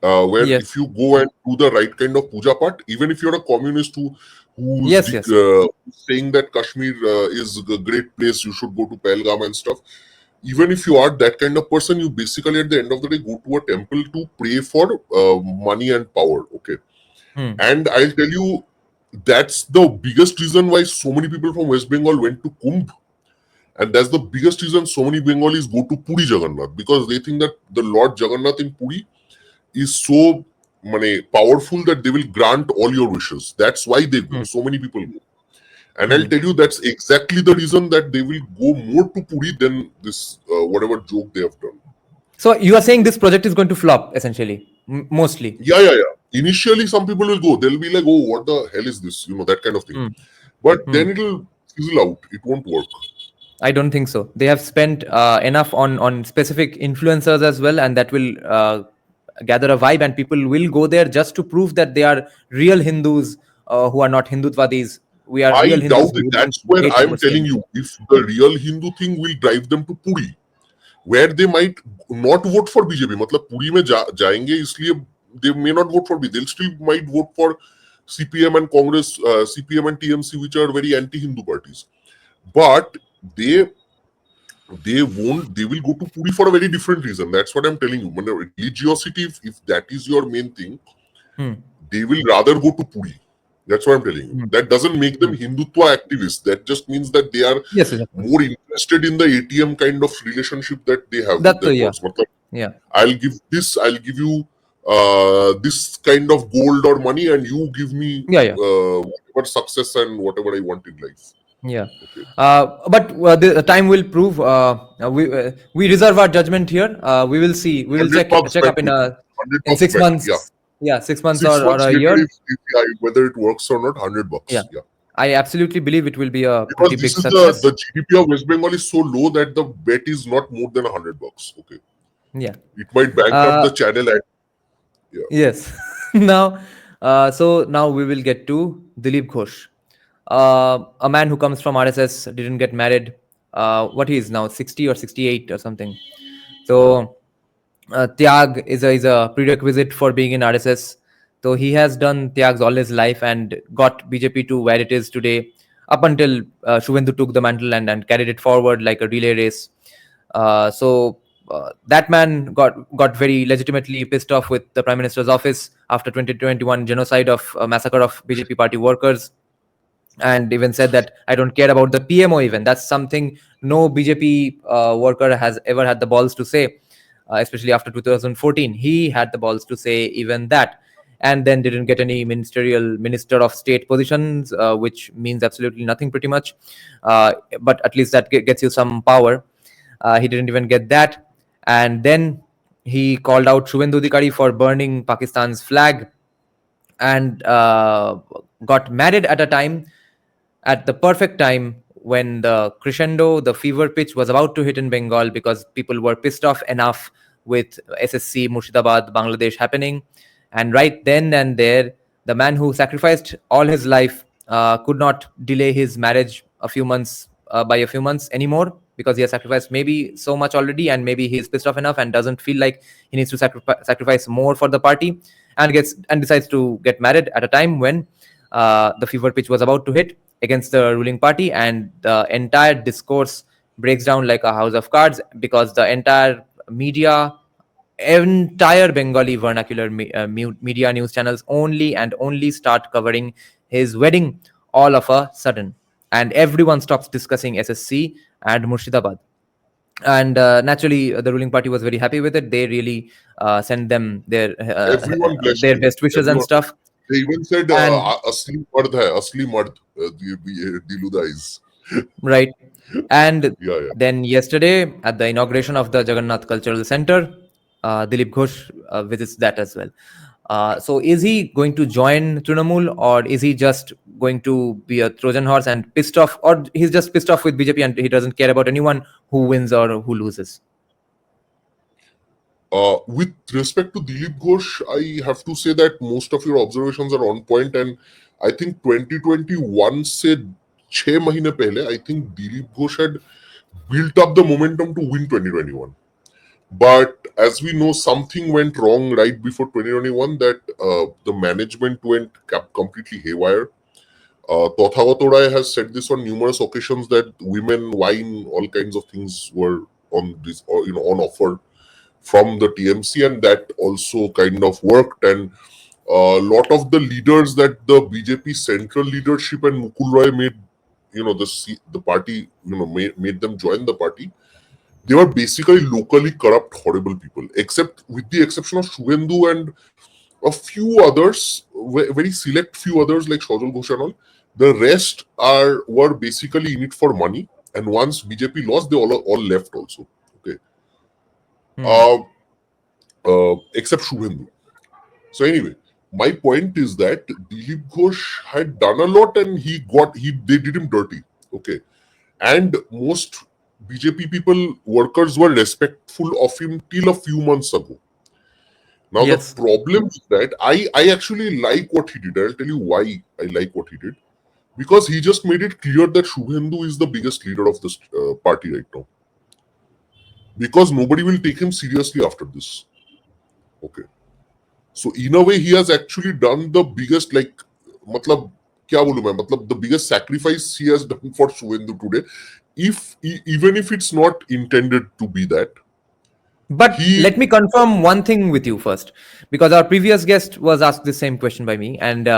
Where Yes. if you go and do the right kind of puja part, even if you're a communist who's Yes. saying that Kashmir is a great place, you should go to Pahalgam and stuff. Even if you are that kind of person, you basically at the end of the day go to a temple to pray for money and power. Okay. And I'll tell you, that's the biggest reason why so many people from West Bengal went to Kumbh. And that's the biggest reason so many Bengalis go to Puri Jagannath, because they think that the Lord Jagannath in Puri is so powerful that they will grant all your wishes. That's why they go. So many people go. And I'll tell you, that's exactly the reason that they will go more to Puri than this whatever joke they have done. So you are saying this project is going to flop, essentially, mostly. Yeah. Initially, some people will go. They'll be like, "Oh, what the hell is this?" That kind of thing. But then it'll fizzle out. It won't work. I don't think so. They have spent enough on specific influencers as well, and that will gather a vibe, and people will go there just to prove that they are real Hindus who are not Hindutvadis. We are real I Hindus doubt who it. don't That's where hate I'm telling Muslims. you, if the real Hindu thing will drive them to Puri, where they might not vote for BJP. मतलब पुरी में जाएंगे इसलिए they may not vote for BJP. They'll still might vote for CPM and Congress, CPM and TMC, which are very anti-Hindu parties. But they won't. They will go to Puri for a very different reason. That's what I'm telling you. Religiosity, if that is your main thing, they will rather go to Puri. That's what I'm telling you. That doesn't make them Hindutva activists. That just means that they are Yes, more interested in the ATM kind of relationship that they have with their gods. Yeah. I'll give you this kind of gold or money, and you give me whatever success and whatever I want in life. Yeah. Okay. But the time will prove. We reserve our judgment here. We will see. We will check $100 up in $100 in 6 bet, months. yeah. Yeah, 6 months 6 or months a later, year. whether it works or not, $100. Yeah. I absolutely believe it will be a Because pretty this big is success. the GDP of West Bengal is so low that the bet is not more than $100. Okay. Yeah. It might bankrupt the channel. Yes. Now, so now we will get to Dilip Ghosh, a man who comes from RSS, didn't get married. What he is now, 60 or 68 or something. So Tyag is a prerequisite for being in RSS. So he has done Tyags all his life and got BJP to where it is today, up until Suvendu took the mantle and carried it forward like a relay race. That man got very legitimately pissed off with the Prime Minister's office after 2021 genocide of massacre of BJP party workers, and even said that I don't care about the PMO. Even that's something no BJP worker has ever had the balls to say, especially after 2014. He had the balls to say even that, and then didn't get any minister of state positions, which means absolutely nothing pretty much. But at least that gets you some power. He didn't even get that. And then he called out Suvendu Adhikari for burning Pakistan's flag, and got married at the perfect time when the crescendo, the fever pitch was about to hit in Bengal, because people were pissed off enough with SSC, Murshidabad, Bangladesh happening. And right then and there, the man who sacrificed all his life could not delay his marriage by a few months anymore, because he has sacrificed maybe so much already, and maybe he's pissed off enough and doesn't feel like he needs to sacrifice more for the party, and decides to get married at a time when the fever pitch was about to hit against the ruling party, and the entire discourse breaks down like a house of cards because the entire Bengali vernacular media news channels only start covering his wedding all of a sudden, and everyone stops discussing SSC and Murshidabad. And naturally, the ruling party was very happy with it. They really sent them Everyone blessed their him. best wishes and Everyone. stuff. They even said, And "Asli mard hai, asli mard." Diluda is. right, and Yeah, yeah. then yesterday at the inauguration of the Jagannath Cultural Center, Dilip Ghosh visits that as well. So is he going to join Trinamool, or is he just going to be a Trojan horse and pissed off, or he's just pissed off with BJP and he doesn't care about anyone who wins or who loses? With respect to Dilip Ghosh, I have to say that most of your observations are on point, and I think 2021 se 6 mahine pehle, I think Dilip Ghosh had built up the momentum to win 2021. But as we know, something went wrong right before 2021, that the management went completely haywire. Tathagato Rai has said this on numerous occasions that women, wine, all kinds of things were on this, or on offer from the TMC, and that also kind of worked. And a lot of the leaders that the BJP central leadership and Mukul Roy made, the party, made them join the party. They were basically locally corrupt, horrible people, except with the exception of Suvendu and a few others, very select few others like Shajal Ghosh and all. The rest were basically in it for money, and once BJP lost, they all left also. Okay, uh, except Suvendu. So anyway, my point is that Dilip Ghosh had done a lot, and they did him dirty. Okay, and most BJP people, workers were respectful of him till a few months ago. Now the Yes. problem is that I actually like what he did. I'll tell you why I like what he did. Because he just made it clear that Suvendu is the biggest leader of this party right now. Because nobody will take him seriously after this. Okay. So in a way, he has actually done the biggest, matlab, kya bolu main? Matlab, the biggest sacrifice he has done for Suvendu today. Even if it's not intended to be that. But let me confirm one thing with you first, because our previous guest was asked the same question by me, and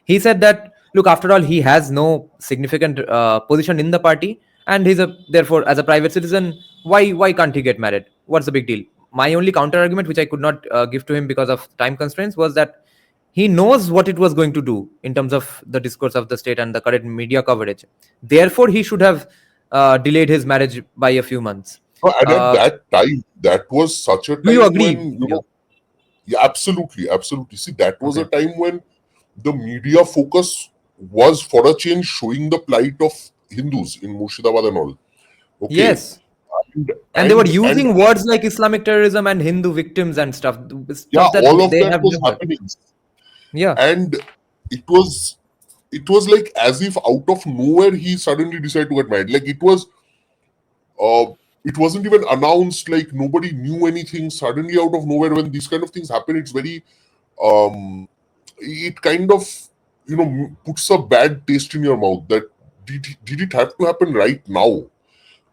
he said that, look, after all, he has no significant position in the party, and therefore, as a private citizen, why can't he get married? What's the big deal? My only counter argument, which I could not give to him because of time constraints, was that he knows what it was going to do in terms of the discourse of the state and the current media coverage. Therefore, he should have delayed his marriage by a few months. And at that time, that was such a time Do you agree? when, yeah, absolutely. See, that was a time when the media focus was, for a change, showing the plight of Hindus in Murshidabad and all. Okay. Yes. And they were using words like Islamic terrorism and Hindu victims and stuff. Yeah, that all of they that have was never. happening. Yeah. And it was like as if out of nowhere he suddenly decided to get married. Like it wasn't even announced, like nobody knew anything. Suddenly out of nowhere, when these kind of things happen, it's very it kind of puts a bad taste in your mouth, that did it have to happen right now?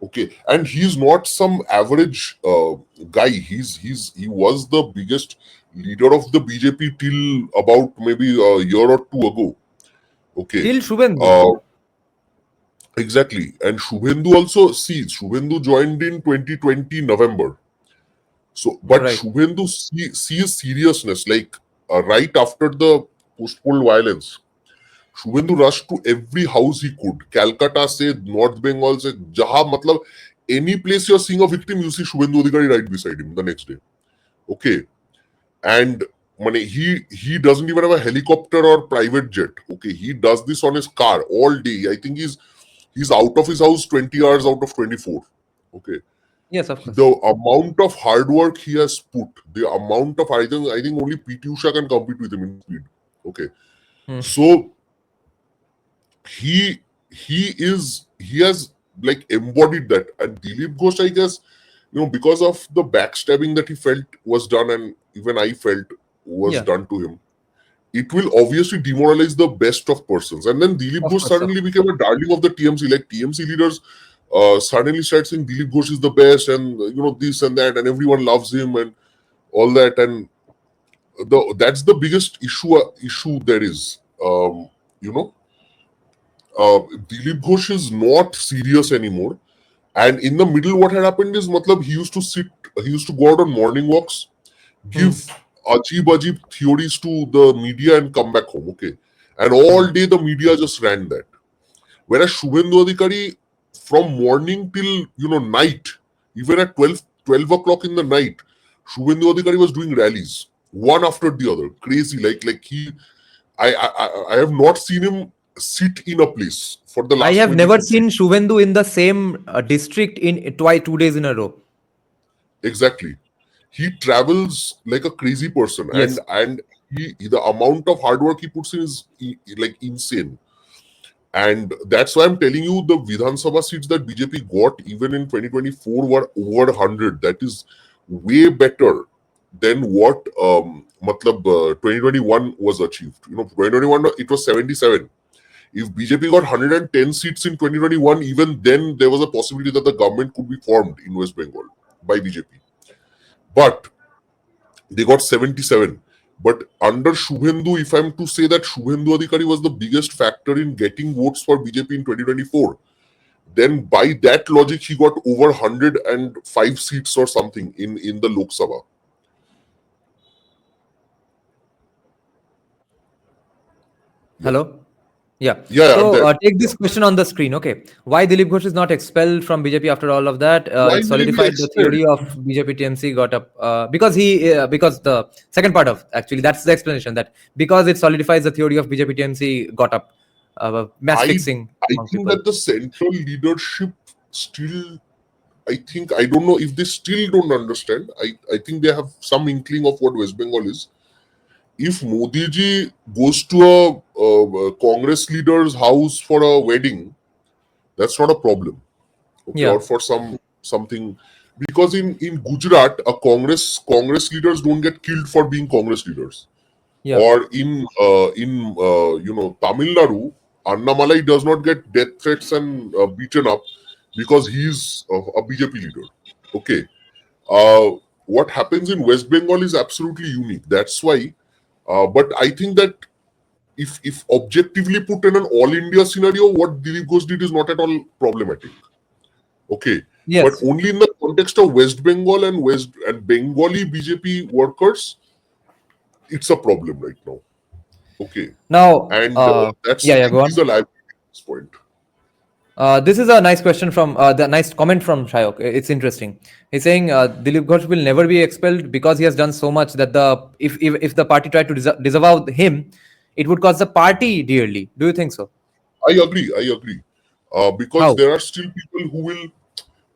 Okay, and he's not some average guy. He was the biggest leader of the BJP till about maybe a year or two ago. Okay, Till Suvendu. exactly. And Suvendu also, see, Suvendu joined in 2020 November. So, but Right. Suvendu sees seriousness, like right after the post-poll violence. Suvendu rushed to every house he could. Calcutta se, North Bengal se, jaha, matlab, any place you're seeing a victim, you see Suvendu Adhikari right beside him the next day. Okay. And he doesn't even have a helicopter or private jet. Okay. He does this on his car all day. I think he's out of his house 20 hours out of 24. Okay. Yes, of course. The amount of hard work he has put, the amount of, I think only PT Usha can compete with him in speed. Okay. So he has like embodied that. And Dilip Ghosh, I guess, because of the backstabbing that he felt was done, and even I felt was done to him, it will obviously demoralize the best of persons. And then Dilip Ghosh suddenly became a darling of the TMC. Like TMC leaders suddenly start saying Dilip Ghosh is the best, and this and that, and everyone loves him and all that, and that's the biggest issue there is. You know, Dilip Ghosh is not serious anymore. And in the middle, what had happened is, matlab, he used to go out on morning walks, give ajib theories to the media and come back home, okay? And all day the media just ran that. Whereas Suvendu Adhikari, from morning till, night, even at 12 o'clock in the night, Suvendu Adhikari was doing rallies, one after the other. Crazy, I have not seen him sit in a place for the I last have never 22 seen Suvendu in the same district in 2 days in a row. Exactly. He travels like a crazy person, Yes. and the amount of hard work he puts in is like insane. And that's why I'm telling you, the Vidhan Sabha seats that BJP got even in 2024 were over 100. That is way better than what 2021 was achieved. 2021 it was 77. If BJP got 110 seats in 2021, even then there was a possibility that the government could be formed in West Bengal by BJP. But they got 77. But under Suvendu, if I'm to say that Suvendu Adhikari was the biggest factor in getting votes for BJP in 2024, then by that logic, he got over 105 seats or something in the Lok Sabha. Hello? Yeah. Yeah, I'm So there. take this question on the screen. Okay. Why Dilip Ghosh is not expelled from BJP after all of that? Why It will he be solidified the expelled? theory of BJP TMC got up because the second part of actually that's the explanation, that because it solidifies the theory of BJP TMC got up match I fixing among think people. that the central leadership still, I don't know if they still don't understand. I think they have some inkling of what West Bengal is. If Modi ji goes to a Congress leader's house for a wedding, that's not a problem, okay? Yeah. Or for something, because in Gujarat, a Congress leaders don't get killed for being Congress leaders. Yeah. Or in Tamil Nadu, Annamalai does not get death threats and beaten up because he's a BJP leader. Okay, what happens in West Bengal is absolutely unique. That's why. But I think that if objectively put in an all India scenario, what Dilip Ghosh did is not at all problematic. Okay, but Yes. only in the context of West Bengal and Bengali BJP workers, it's a problem right now. Okay, Now, and that's yeah, yeah, go he's a on. liability at this point. This is a nice question from the nice comment from Shayok. It's interesting. He's saying Dilip Ghosh will never be expelled because he has done so much that if the party tried to disavow him, it would cost the party dearly. Do you think so? I agree. Because How? there are still people who will.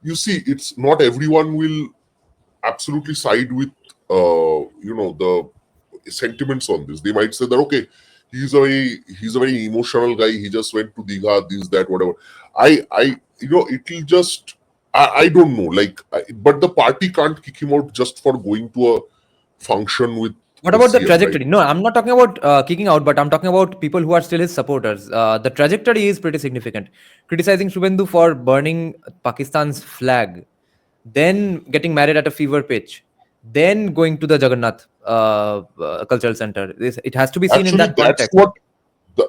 You see, it's not everyone will absolutely side with the sentiments on this. They might say that okay, he's a very emotional guy. He just went to Digha, this, that, whatever. It'll just I don't know. But the party can't kick him out just for going to a function with What the about the CM, right? trajectory? No, I'm not talking about kicking out, but I'm talking about people who are still his supporters. The trajectory is pretty significant. Criticizing Suvendu for burning Pakistan's flag, then getting married at a fever pitch, then going to the Jagannath Cultural Center. It has to be seen in Actually, that that's context. what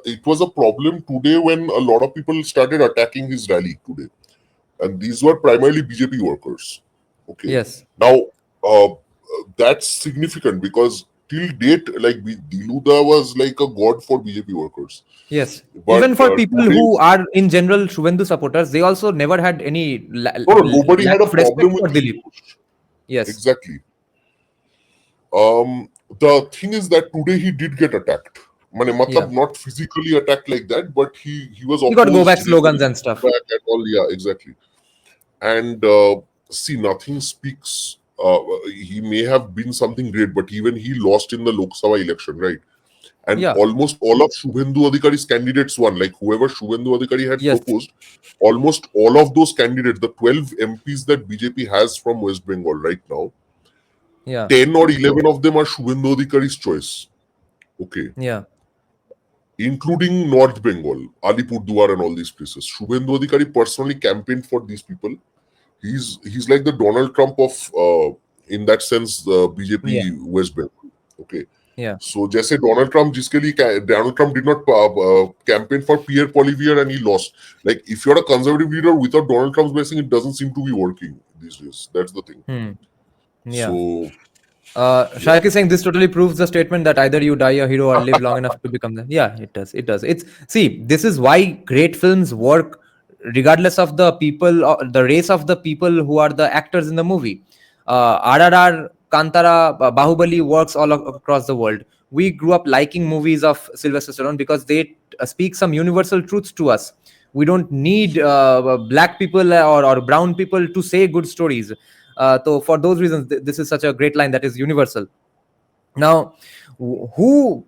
it was a problem today when a lot of people started attacking his rally today, and these were primarily BJP workers. Okay, Yes, now that's significant because till date, Diluda was like a god for BJP workers, yes. but Even for people today, who are in general Suvendu supporters, they also never had any no, nobody lack had a of respect problem with for Dilip Dilip. Ghosh. Yes. Exactly. The thing is that today he did get attacked. Yeah. Not physically attacked like that, but he was He got go back opposed. He slogans couldn't and go stuff. back at all. Yeah, exactly. And see, nothing speaks. He may have been something great, but even he lost in the Lok Sabha election, right? And Yeah. almost all of Suvendu Adhikari's candidates won. Like whoever Suvendu Adhikari had Yes. proposed, almost all of those candidates, the 12 MPs that BJP has from West Bengal right now, Yeah. 10 or 11 of them are Suvendu Adhikari's choice. Okay. Yeah. including North Bengal, Alipurduar and all these places. Suvendu Adhikari personally campaigned for these people. He's like the Donald Trump of, in that sense, Yeah. BJP West Bengal. Okay. Yeah. So जैसे Donald Trump जिसके लिए Donald Trump did not campaign for Pierre Poilievre and he lost. Like if you're a conservative leader without Donald Trump's blessing, it doesn't seem to be working these days. That's the thing. Yeah. So yeah, Shaik is saying this totally proves the statement that either you die a hero or live long enough to become the. Yeah, it does. It does. It's see. This is why great films work, regardless of the people, or the race of the people who are the actors in the movie. RRR, Kantara, Bahubali works all across the world. We grew up liking movies of Sylvester Stallone because they speak some universal truths to us. We don't need black people or brown people to say good stories. So for those reasons, this is such a great line that is universal. Now, who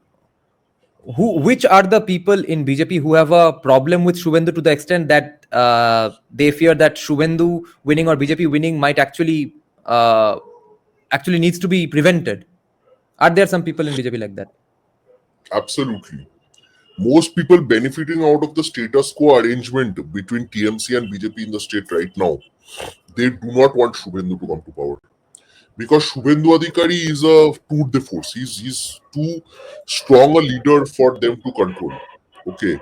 which are the people in BJP who have a problem with Suvendu to the extent that they fear that Suvendu winning or BJP winning might actually needs to be prevented? Are there some people in BJP like that? absolutely. Most people benefiting out of the status quo arrangement between TMC and BJP in the state right now, they do not want Suvendu to come to power. Because Suvendu Adhikari is a tour de force. He's too strong a leader for them to control. Okay.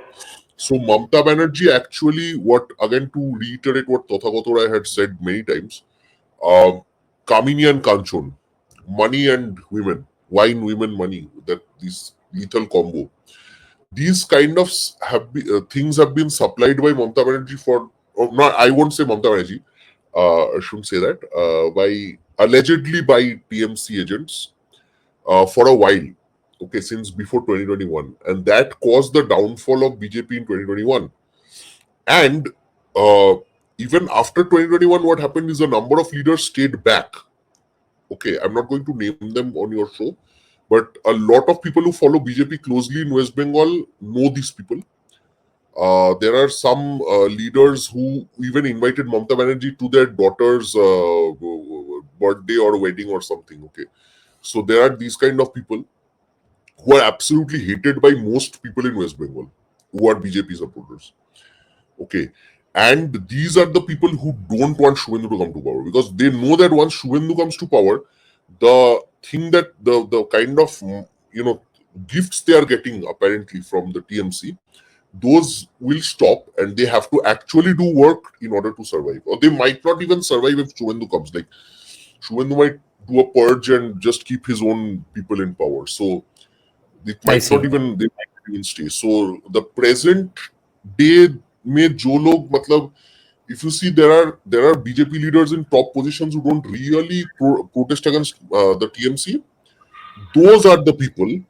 So Mamta Banerjee actually, what again to reiterate what Tathagata had said many times, Kamini and Kanchon, money and women, wine, women, money, that this lethal combo. These kind of things have been supplied by Mamta Banerjee for, not, I won't say Mamta Banerjee, I shouldn't say that, by allegedly by TMC agents for a while, okay, since before 2021, and that caused the downfall of BJP in 2021. And even after 2021, what happened is a number of leaders stayed back. Okay, I'm not going to name them on your show, but a lot of people who follow BJP closely in West Bengal know these people. There are some leaders who even invited Mamata Banerjee to their daughter's birthday or wedding or something. Okay, so there are these kind of people who are absolutely hated by most people in West Bengal who are BJP supporters. Okay, and these are the people who don't want Suvendu to come to power because they know that once Suvendu comes to power, the thing that the kind of gifts they are getting apparently from the TMC, those will stop and they have to actually do work in order to survive. Or they might not even survive if Suvendu comes. Like Suvendu might do a purge and just keep his own people in power. So it I might see. not even, they might not even stay. So the present day में जो लोग मतलब, if you see there are BJP leaders in top positions who don't really protest against the TMC. Those are the people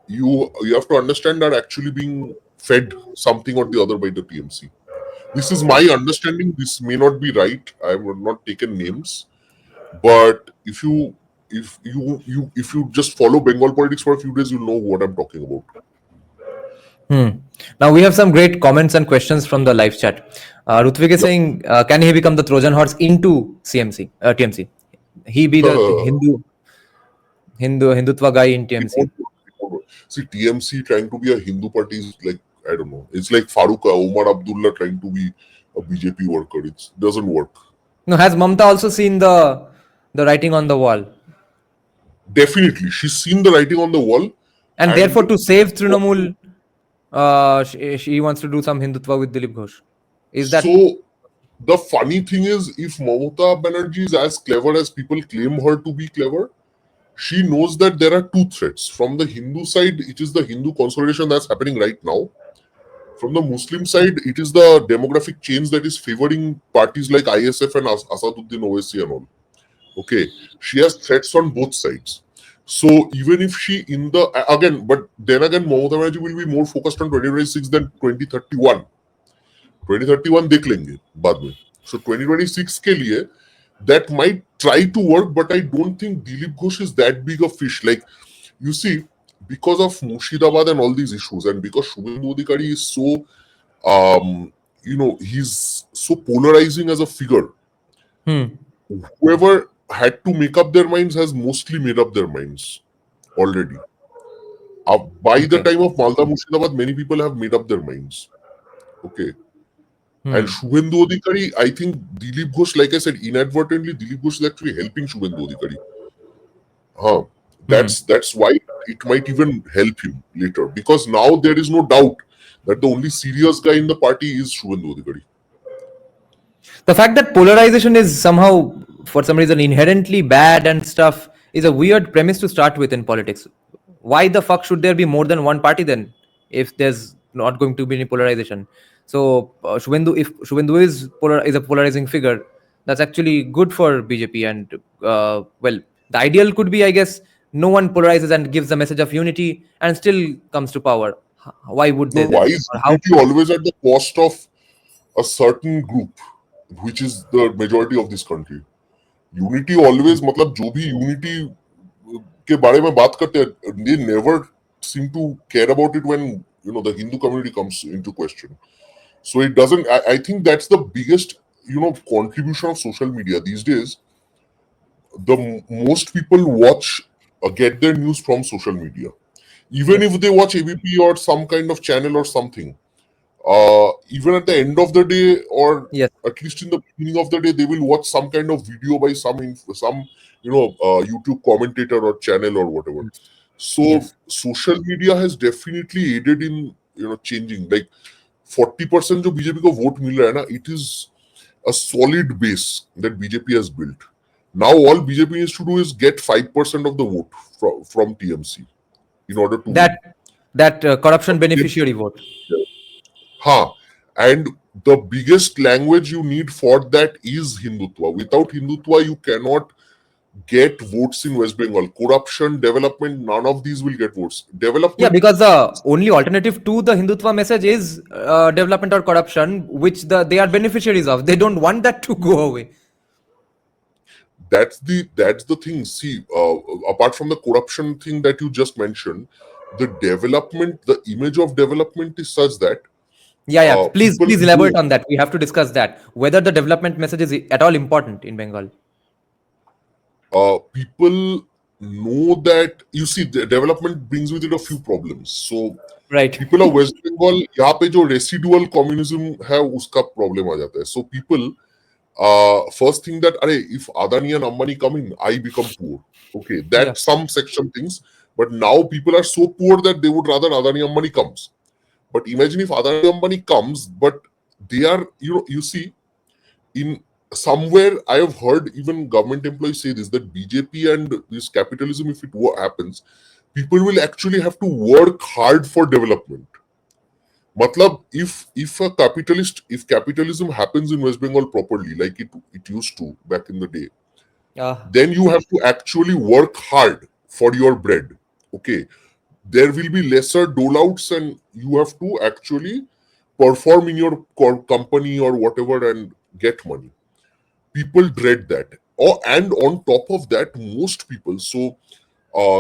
you have to understand are actually being fed something or the other by the TMC. This is my understanding. This may not be right. I have not taken names, but if you just follow Bengal politics for a few days, you'll know what I'm talking about. Now we have some great comments and questions from the live chat. Rutvik is saying, can he become the Trojan horse into TMC? He be the Hindutva guy in TMC. See, TMC trying to be a Hindu party is like, I don't know. It's like Farooq Omar Abdullah trying to be a BJP worker. It doesn't work. No, has Mamta also seen the writing on the wall? Definitely, she's seen the writing on the wall, and therefore to save Trinamool, she wants to do some Hindutva with Dilip Ghosh. Is that so? The funny thing is, if Mamata Banerjee is as clever as people claim her to be clever, she knows that there are two threats. From the Hindu side, it is the Hindu consolidation that's happening right now. From the Muslim side, it is the demographic change that is favoring parties like ISF and Asaduddin Owaisi and all. Okay, she has threats on both sides. So even if she but then again, Mamata Banerjee will be more focused on 2026 than 2031. 2031 देख लेंगे बाद में. So 2026 के लिए that might try to work, but I don't think Dilip Ghosh is that big a fish. Like you see, because of Murshidabad and all these issues, and because Suvendu Adhikari is so, he's so polarizing as a figure. Whoever had to make up their minds has mostly made up their minds already. By the Okay. time of Malda Murshidabad, many people have made up their minds. Okay. And Suvendu Adhikari, I think Dilip Ghosh, like I said, inadvertently, Dilip Ghosh is actually helping Suvendu Adhikari. That's why it might even help him later. Because now there is no doubt that the only serious guy in the party is Suvendu Adhikari. The fact that polarization is somehow, for some reason, inherently bad and stuff is a weird premise to start with in politics. Why the fuck should there be more than one party then, if there's not going to be any polarization? So, if Suvendu is a polarizing figure, that's actually good for BJP. And well, the ideal could be, I guess, no one polarizes and gives the message of unity and still comes to power. Why would No, they why then? is Or how? unity always at the cost of a certain group, which is the majority of this country? Unity always, मतलब जो भी unity के बारे में बात करते हैं, they never seem to care about it when the Hindu community comes into question. So it doesn't. I think that's the biggest contribution of social media these days. Most people get their news from social media, even if they watch ABP or some kind of channel or something. Even at the end of the day, or Yes. at least in the beginning of the day, they will watch some kind of video by some YouTube commentator or channel or whatever. So Yes. social media has definitely aided in changing. Like 40% जो BJP को vote मिल रहा है ना, it is a solid base that BJP has built. Now all BJP needs to do is get 5% of the vote from TMC in order to win. That corruption beneficiary vote. Ha. And the biggest language you need for that is Hindutva. Without Hindutva, you cannot get votes in West Bengal. Corruption, development, none of these will get votes. Yeah, Development, because the only alternative to the Hindutva message is development or corruption, which they are beneficiaries of. They don't want that to go away. that's the thing. See, apart from the corruption thing that you just mentioned, the development, the image of development is such that Yeah. Please, people elaborate know. on that. We have to discuss that. Whether the development message is at all important in Bengal. People know that, you see, the development brings with it a few problems. So Right. people of West Bengal, यहाँ पे जो residual communism है उसका problem आ जाता है. So people first think that if Adani and Ambani come in, I become poor. Okay, that Yeah. some section things, but now people are so poor that they would rather Adani Ambani comes. But imagine if Adani Ambani comes, but they are, you see, in somewhere I have heard even government employees say this, that BJP and this capitalism, if it happens, people will actually have to work hard for development. Matlab, if capitalism happens in West Bengal properly, like it used to back in the day, then you have to actually work hard for your bread. Okay, there will be lesser dole outs, and you have to actually perform in your company or whatever and get money. People dread that. And on top of that, most people. So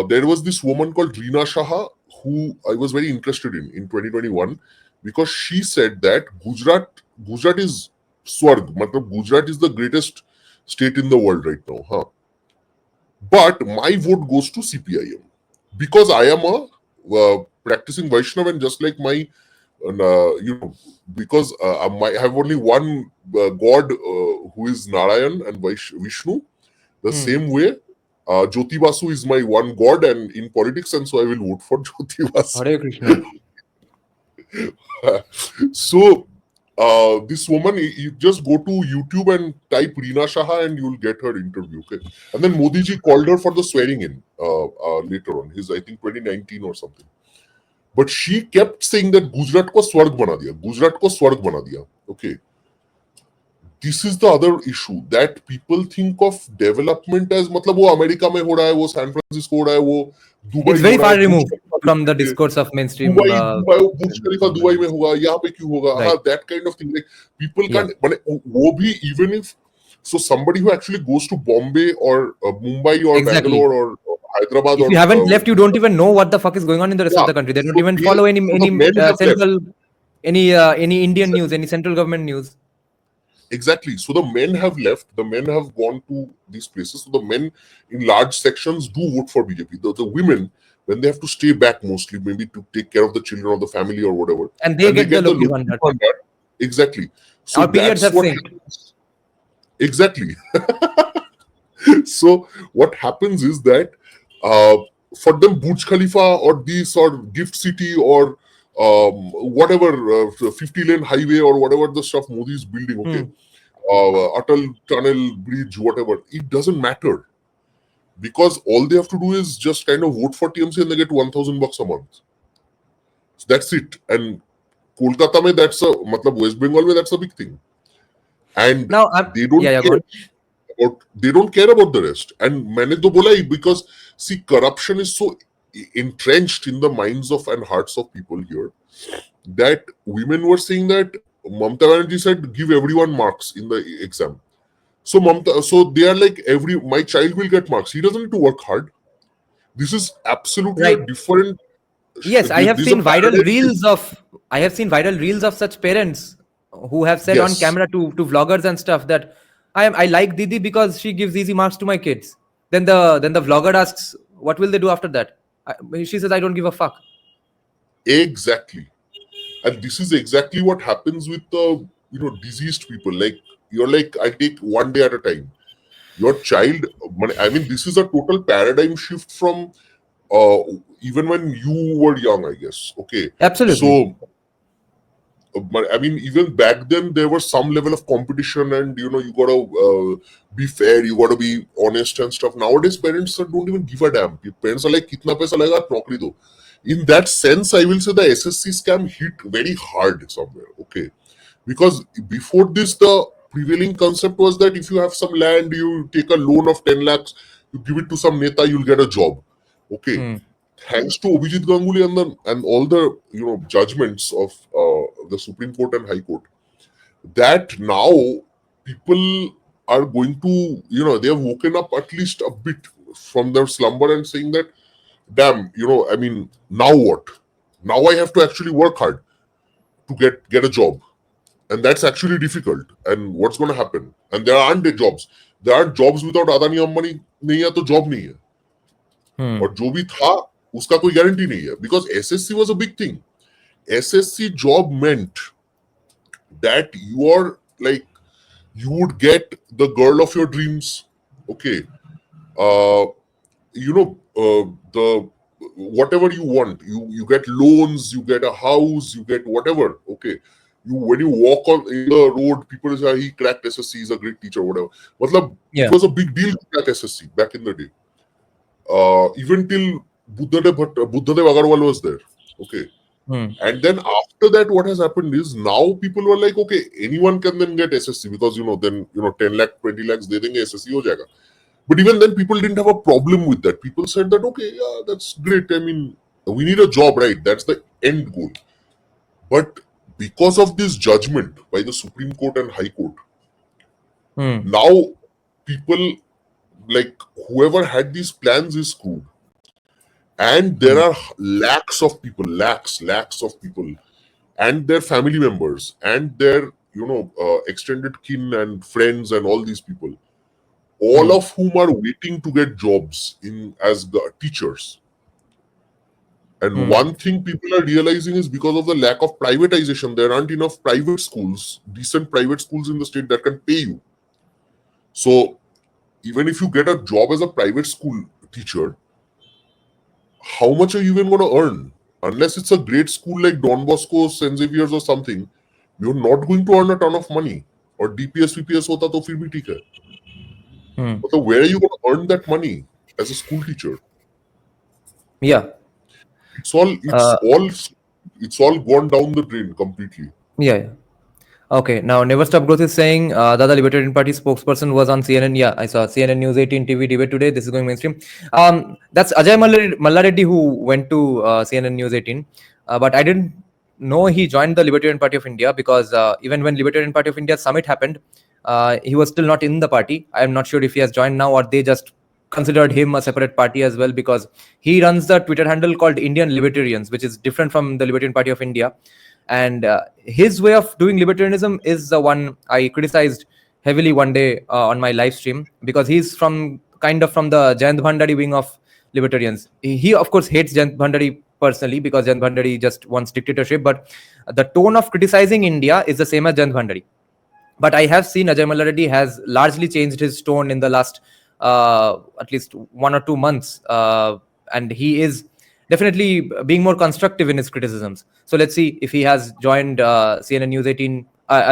there was this woman called Reena Shaha who I was very interested in 2021, because she said that Gujarat is Swarg. Matlab, Gujarat is the greatest state in the world right now. Huh? But my vote goes to CPIM because I am a practicing Vaishnav, and just like my because I have only one god who is Narayan and Vishnu. The same way, Jyoti Basu is my one god, and in politics, and so I will vote for Jyoti Basu. Hare Krishna. So this woman, you just go to YouTube and type Reena Shaha and you'll get her interview. Okay, and then Modi ji called her for the swearing in later on, his I think 2019 or something. But she kept saying that Gujarat ko swarg bana diya, Gujarat ko swarg bana diya. Okay, this is the other issue, that people think of development as मतलब वो America में हो रहा है, वो San Francisco हो रहा है, वो दुबई It's हो very रहा far है, removed from the discourse of mainstream. Dubai Burj Khalifa Dubai में होगा, यहाँ पे क्यों होगा? Right. हाँ, that kind of thing. Like people Yeah. can't, माने वो भी even if, so somebody who actually goes to Bombay or Mumbai or Exactly. Bangalore or Hyderabad, If or you haven't left, you don't even know what the fuck is going on in the rest of yeah, the country. They don't so even they- follow any so the men have central, any Indian news, any central government news. Exactly. So the men have left. The men have gone to these places. So the men in large sections do vote for BJP. The women, when they have to stay back mostly, maybe to take care of the children or the family or whatever, And they get the the Lokki Lokki Bhandar. Bhandar. Exactly. So Our periods that's have what synced. happens. Exactly. So what happens is that uh, for them, Burj Khalifa or this or Gift City or whatever 50-lane highway or whatever the stuff Modi is building, okay, Atal Tunnel Bridge, whatever, it doesn't matter, because all they have to do is just kind of vote for TMC and they get $1,000 a month. So that's it. And Kolkata mein that's a, matlab West Bengal mein that's a big thing. And Now, they don't yeah, go care on. about, they don't care about the rest. And मैंने तो बोला ही, because see, corruption is so entrenched in the minds of and hearts of people here that women were saying that Mamata Banerjee said give everyone marks in the exam. So Mamata, so they are like, my child will get marks. He doesn't need to work hard. This is absolutely a Right. different. Yes, I have This is a seen viral paradigm shift. reels of such parents who have said on Yes, camera to vloggers and stuff that I like Didi because she gives easy marks to my kids. Then the vlogger asks, what will they do after that? She says, I don't give a fuck. exactly. And this is exactly what happens with the diseased people. Like, you're like, I take one day at a time. Your child, I mean, this is a total paradigm shift from uh, even when you were young, I guess. Okay. Absolutely. So, but I mean, even back then, there was some level of competition, and you gotta be fair, you gotta be honest and stuff. Nowadays, parents don't even give a damn. Parents are like, "Kitna paisa lega, naukri do." In that sense, I will say the SSC scam hit very hard somewhere. Okay, because before this, the prevailing concept was that if you have some land, you take a loan of 10 lakhs, you give it to some neta, you'll get a job. Okay. Thanks to Abhijit Ganguly and all the judgments of the Supreme Court and High Court, that now people are going to they have woken up at least a bit from their slumber and saying that, damn, I mean, now what? Now I have to actually work hard to get a job, and that's actually difficult. And what's going to happen? And there aren't jobs. There aren't jobs without Adani Ambani. नहीं है तो job नहीं है. और जो भी था उसका कोई guarantee नहीं है, because SSC was a big thing. SSC job meant that you are like, you would get the girl of your dreams. Okay. The whatever you want, you get loans, you get a house, you get whatever. Okay. When you walk on in the road, people say he cracked SSC, he's a great teacher, whatever. Matlab, Yeah. it was a big deal to crack SSC back in the day. Even till Buddhadev Agarwal was there. Okay. And then after that, what has happened is now people were like, okay, anyone can then get SSC, because then 10 lakh, 20 lakhs, they think SSC ho jayega. But even then, people didn't have a problem with that. People said that, okay, yeah, that's great. I mean, we need a job, right? That's the end goal. But because of this judgment by the Supreme Court and High Court, now people, like, whoever had these plans is screwed. And there are lakhs of people, lakhs of people, and their family members, and their extended kin and friends, and all these people, all of whom are waiting to get jobs as teachers. And one thing people are realizing is, because of the lack of privatization, there aren't enough private schools, decent private schools in the state that can pay you. So even if you get a job as a private school teacher, how much are you even going to earn? Unless it's a great school like Don Bosco, St. Xavier's or something, you're not going to earn a ton of money. Or DPS, VPS hota to fir bhi theek hai. But where are you going to earn that money as a school teacher? Yeah. It's all gone down the drain completely. Yeah. Okay, now Never Stop Growth is saying Dada Libertarian Party spokesperson was on CNN. Yeah, I saw CNN News 18 TV debate today. This is going mainstream. That's Ajay Mallareddy who went to CNN News 18. But I didn't know he joined the Libertarian Party of India, because even when Libertarian Party of India summit happened, he was still not in the party. I am not sure if he has joined now or they just considered him a separate party as well, because he runs the Twitter handle called Indian Libertarians, which is different from the Libertarian Party of India. And his way of doing libertarianism is the one I criticized heavily one day on my live stream, because he's from the Jayant Bhandari wing of libertarians. He of course hates Jayant Bhandari personally because Jayant Bhandari just wants dictatorship, but the tone of criticizing India is the same as Jayant Bhandari. But I have seen Ajay Malla Reddy has largely changed his tone in the last at least 1 or 2 months, and he is definitely being more constructive in his criticisms. So let's see if he has joined CNN News 18,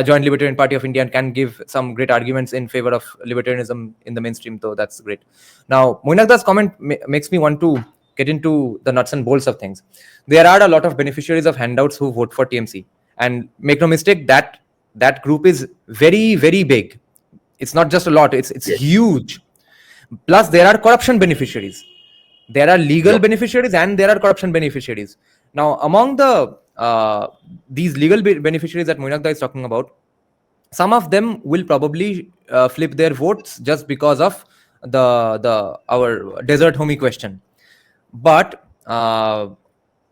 joined Libertarian Party of India, and can give some great arguments in favor of libertarianism in the mainstream. Though that's great. Now, Moinakda's comment makes me want to get into the nuts and bolts of things. There are a lot of beneficiaries of handouts who vote for TMC, and make no mistake, that group is very, very big. It's not just a lot, it's huge. Plus there are corruption beneficiaries, there are legal beneficiaries, and there are corruption beneficiaries. Now, among the these legal beneficiaries that Moinakda is talking about, some of them will probably flip their votes just because of the our desert homie question. But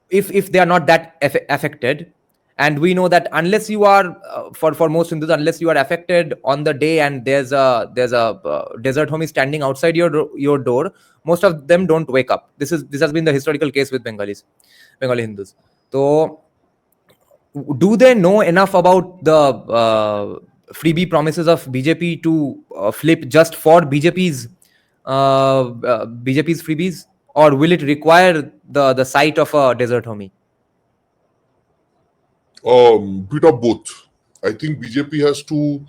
if they are not that affected, and we know that unless you are for most Hindus, unless you are affected on the day and there's a desert homie standing outside your door, most of them don't wake up. This has been the historical case with Bengali Hindus. So do they know enough about the freebie promises of BJP to flip just for BJP's freebies, or will it require the sight of a desert homie? Bit of both. I think BJP has to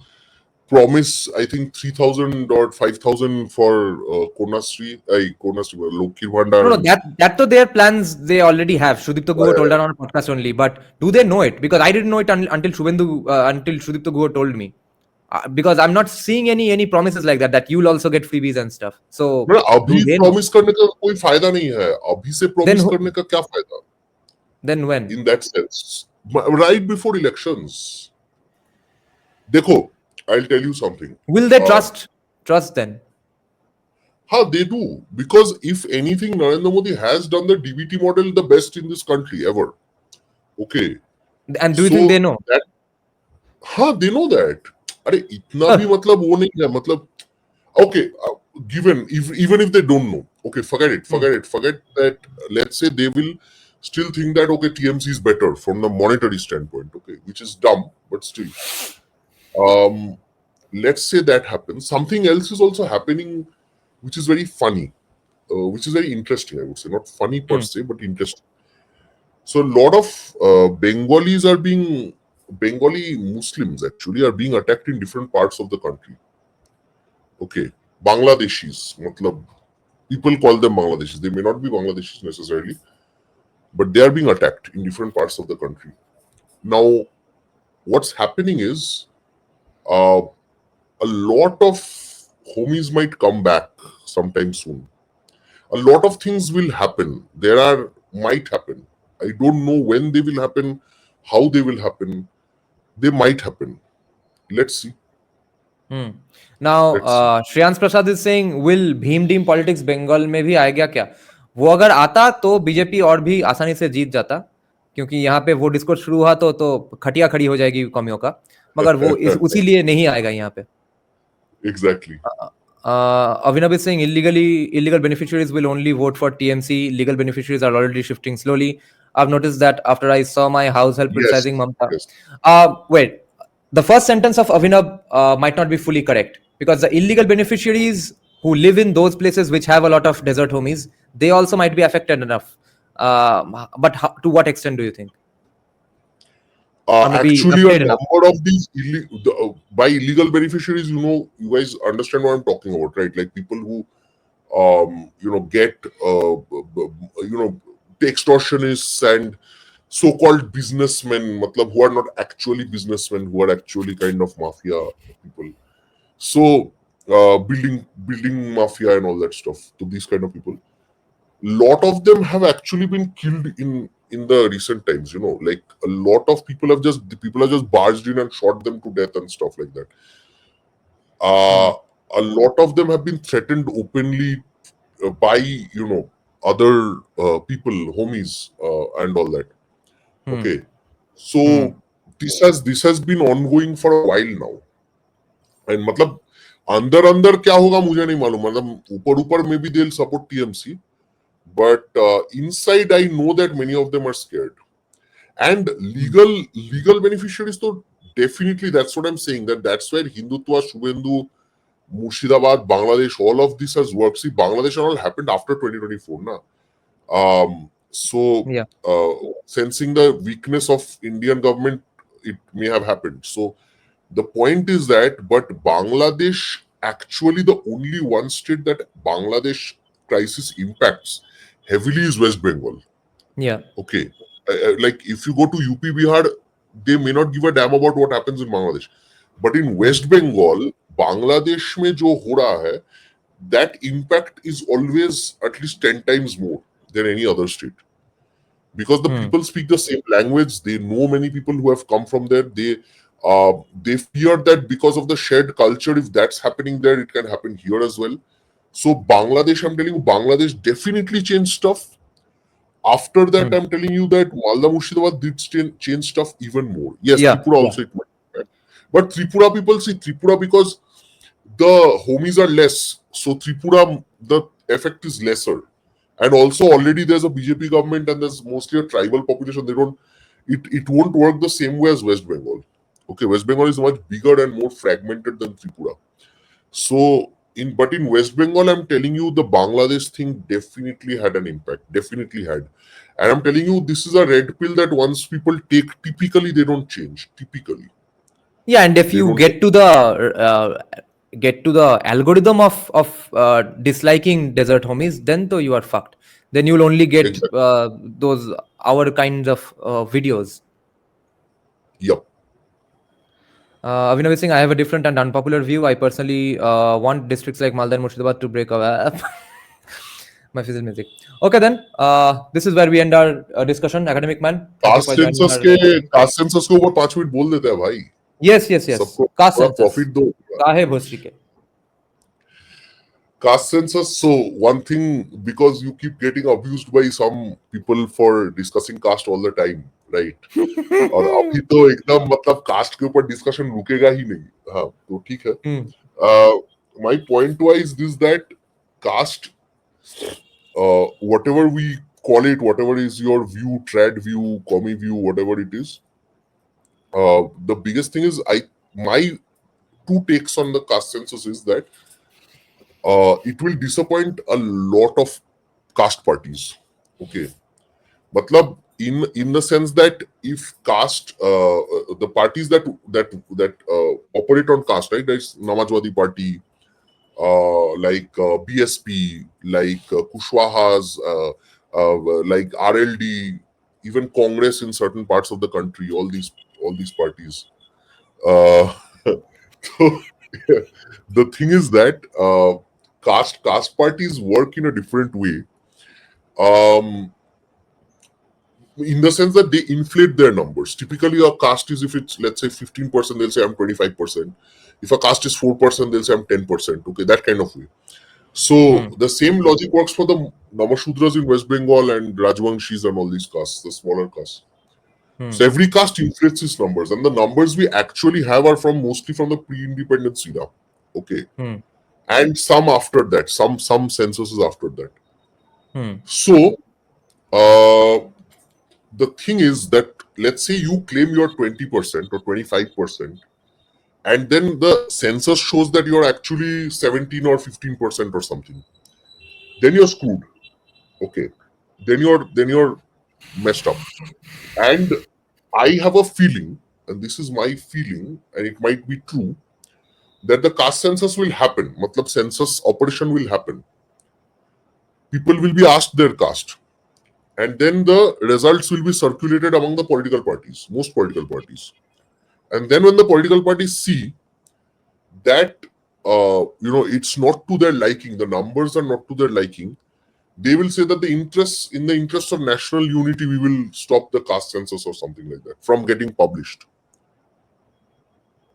promise, I think 3,000 or 5,000 for Konasri, Lokir Bhandar. No, that to their plans they already have. Sudipto Guha told her on a podcast only, but do they know it? Because I didn't know it until Sudipto Guha told me. Because I'm not seeing any promises like that you'll also get freebies and stuff. So अभी promise करने का कोई फायदा नहीं है. अभी से promise करने का क्या फायदा? Then when? In that sense, right before elections. देखो, I'll tell you something. Will they trust then? How they do, because if anything, Narendra Modi has done the DBT model the best in this country ever. Okay. And do you think they know? They know that. अरे इतना भी मतलब वो नहीं है, मतलब okay, given even if they don't know, okay, forget that. Let's say they will still think that okay, TMC is better from the monetary standpoint, okay, which is dumb, but still. Let's say that happens. Something else is also happening, which is very funny, which is very interesting, I would say. Not funny per se, but interesting. So a lot of Bengali Muslims actually are being attacked in different parts of the country. Okay. Bangladeshis, matlab, people call them Bangladeshis. They may not be Bangladeshis necessarily, but they are being attacked in different parts of the country. Now, what's happening is, a lot of homies might come back sometime soon. A lot of things will happen. Might happen. I don't know when they will happen, how they will happen. They might happen. Let's see. Now, Shreyans Prasad is saying, will Bhim Deem politics Bengal में भी आएगा क्या? वो अगर आता तो BJP और भी आसानी से जीत जाता, क्योंकि यहाँ पे वो डिस्कोर्स शुरू हुआ तो खटिया खड़ी हो जाएगी कौमियों का, मगर वो उसी लिए नहीं आएगा यहाँ पे. Exactly. Avinav is saying illegal beneficiaries will only vote for TMC. Legal beneficiaries are already shifting slowly. I've noticed that after I saw my house help criticizing Mamta. Yes. Wait, the first sentence of Avinav might not be fully correct, because the illegal beneficiaries who live in those places which have a lot of desert homies, they also might be affected enough. But to what extent do you think? Actually, a number of these by illegal beneficiaries, you guys understand what I'm talking about, right? Like people who, get, extortionists and so-called businessmen, who are not actually businessmen, who are actually kind of mafia people. So, building mafia and all that stuff. To these kind of people, lot of them have actually been killed in the recent times. Like a lot of people have just barged in and shot them to death and stuff like that. A lot of them have been threatened openly by other people, homies, and all that. Okay, so this has been ongoing for a while now, and अंदर क्या होगा मुझे नहीं मालूम. ऊपर maybe they'll support TMC, but inside I know that many of them are scared. And legal beneficiaries, so definitely that's what I'm saying. That's where Hindutva, Suvendu, Murshidabad, Bangladesh, all of this has worked. See, Bangladesh all happened after 2024, na. So Yeah. sensing the weakness of Indian government, it may have happened. So the point is that, but Bangladesh actually the only one state that Bangladesh crisis impacts heavily is West Bengal. Yeah. Okay, like if you go to UP, Bihar, they may not give a damn about what happens in Bangladesh, but in West Bengal, Bangladesh में जो हो रहा है, that impact is always at least 10 times more than any other state. Because the people speak the same language, they know many people who have come from there. They fear that because of the shared culture, if that's happening there, it can happen here as well. So Bangladesh, I'm telling you, Bangladesh definitely changed stuff. After that, I'm telling you that Malda Murshidabad did change stuff even more. Yes, Yeah. Tripura also it might be bad. But Tripura people see Tripura because the homies are less. So Tripura, the effect is lesser. And also already there's a BJP government and there's mostly a tribal population. It won't work the same way as West Bengal. Okay, West Bengal is much bigger and more fragmented than Tripura. So in West Bengal, I'm telling you the Bangladesh thing definitely had an impact. Definitely had. And I'm telling you, this is a red pill that once people take, typically they don't change. Typically. Yeah, and if They you don't get to the algorithm of disliking desert homies, then though you are fucked. Then you'll only get exactly. those our kinds of videos. Yep. Abhinav is saying, I have a different and unpopular view. I personally want districts like Malda and Murshidabad to break away. My physical music. Okay, then. This is where we end our discussion. Academic man, thank you for joining our session. Caste census के ऊपर 5 minute बोल देते हैं भाई. Yes, yes, yes. सबको Caste थोड़ा census. Profit दो. काहे भोसरी के? Caste census. So one thing, because you keep getting abused by some people for discussing caste all the time, right? और अभी तो एकदम मतलब कास्ट के ऊपर डिस्कशन रुकेगा ही नहीं. हाँ, तो ठीक है. My point was this, that caste, whatever we call it, whatever is your view, trad view, commie view, whatever it is, the biggest thing is my two takes on the caste census is that it will disappoint a lot of caste parties. Okay, matlab in the sense that if caste, the parties that operate on caste, right? There's Namajwadi Party, like BSP, like Kushwaha's, like RLD, even Congress in certain parts of the country. All these parties. Uh, so the thing is that caste parties work in a different way. In the sense that they inflate their numbers. Typically, a caste is, if it's, let's say, 15%, they'll say I'm 25%. If a caste is 4%, they'll say I'm 10%. Okay, that kind of way. So the same logic works for the Namashudras in West Bengal and Rajwangshis and all these castes, the smaller castes. So every caste inflates its numbers, and the numbers we actually have are mostly from the pre-independence era. Okay, and some after that, some censuses after that. So the thing is that, let's say you claim you're 20% or 25%, and then the census shows that you're actually 17 or 15% or something. Then you're screwed. Okay, then you're messed up. And I have a feeling, and this is my feeling, and it might be true, that the caste census will happen. Matlab census operation will happen. People will be asked their caste, and then the results will be circulated among the political parties, most political parties. And then when the political parties see that it's not to their liking, the numbers are not to their liking, they will say that in the interest of national unity, we will stop the caste census or something like that from getting published.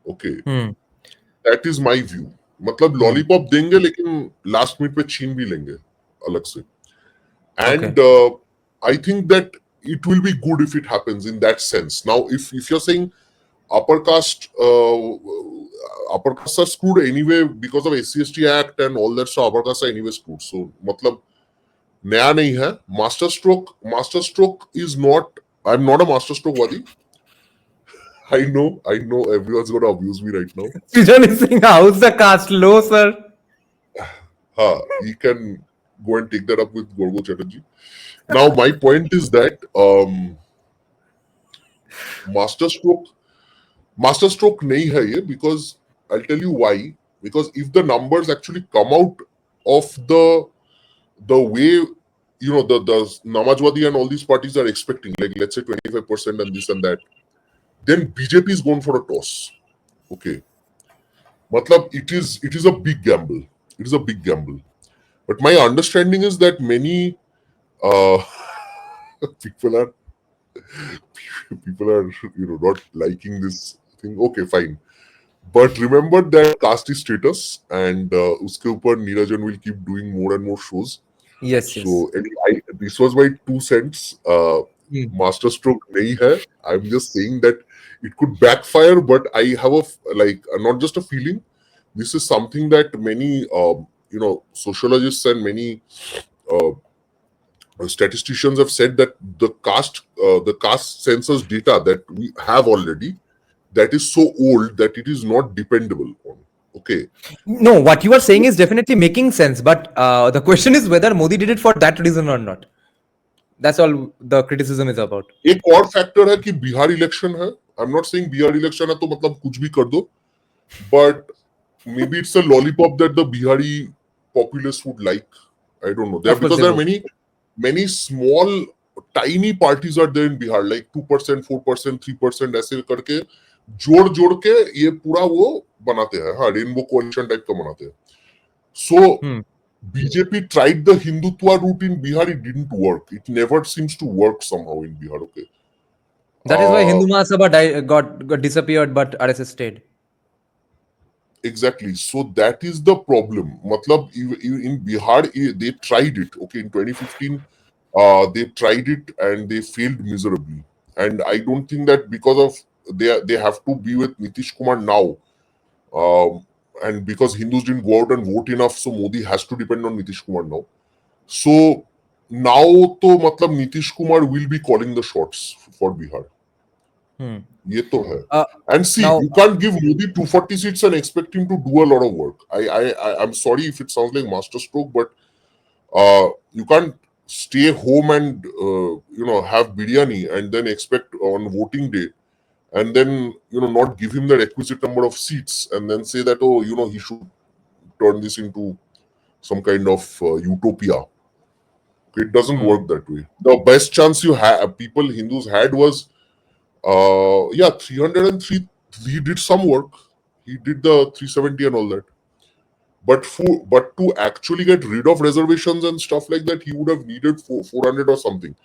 Okay, that is my view. मतलब lollipop देंगे लेकिन last minute पे छीन भी लेंगे अलग से. And I think that it will be good if it happens in that sense. Now, if you're saying upper caste are screwed anyway because of SC/ST Act and all that, so upper caste are anyway screwed. So, matlab, नया नहीं है. Master stroke is not. I'm not a master stroke wadi. I know everyone's gonna abuse me right now. Srijan is saying, how's the caste low, sir? He can go and take that up with Gorgo Chatterjee. Now, my point is that master stroke nahi hai ye, because I'll tell you why. Because if the numbers actually come out of the way the Namajwadi and all these parties are expecting, like let's say 25% and this and that, then BJP is going for a toss. Okay. Matlab, it is a big gamble. It is a big gamble. But my understanding is that many people are not liking this thing. Okay, fine. But remember that caste is status, and uske upar Neerajan will keep doing more and more shows. Yes. So anyway, this was my 2 cents. Master stroke nahi hai. I'm just saying that it could backfire, but I have not just a feeling. This is something that many sociologists and many statisticians have said, that the caste census data that we have already, that is so old that it is not dependable on. Okay. No, what you are saying is definitely making sense, but the question is whether Modi did it for that reason or not. That's all the criticism is about. एक और factor है कि Bihar election है. I'm not saying Bihar election है तो मतलब कुछ भी कर दो, but maybe it's a lollipop that the Bihari populace would like. I don't know. Because there are many small, tiny parties are there in Bihar, like 2%, 4%, 3%, ऐसे करके जोड़ के ये पूरा वो बनाते हैं. हाँ, रेनबो कोalition टाइप का बनाते हैं. So BJP tried the Hindutva route in Bihar. It didn't work. It never seems to work somehow in Bihar. Okay. That is why Hindu Mahasabha got disappeared, but RSS stayed. Exactly. So that is the problem. Matlab, in Bihar, they tried it. Okay, in 2015, they tried it and they failed miserably. And I don't think that because of they have to be with Nitish Kumar now, and because Hindus didn't go out and vote enough, so Modi has to depend on Nitish Kumar now. So now, to matlab Nitish Kumar will be calling the shots for Bihar. ये तो है. And see, now, you can't give Modi 240 seats and expect him to do a lot of work. I'm sorry if it sounds like masterstroke, but you can't stay home and have biryani and then expect on voting day and then not give him the requisite number of seats and then say that he should turn this into some kind of utopia. It doesn't work that way. The best chance Hindus had was 303. He did some work. He did the 370 and all that. But to actually get rid of reservations and stuff like that, he would have needed 400 or something.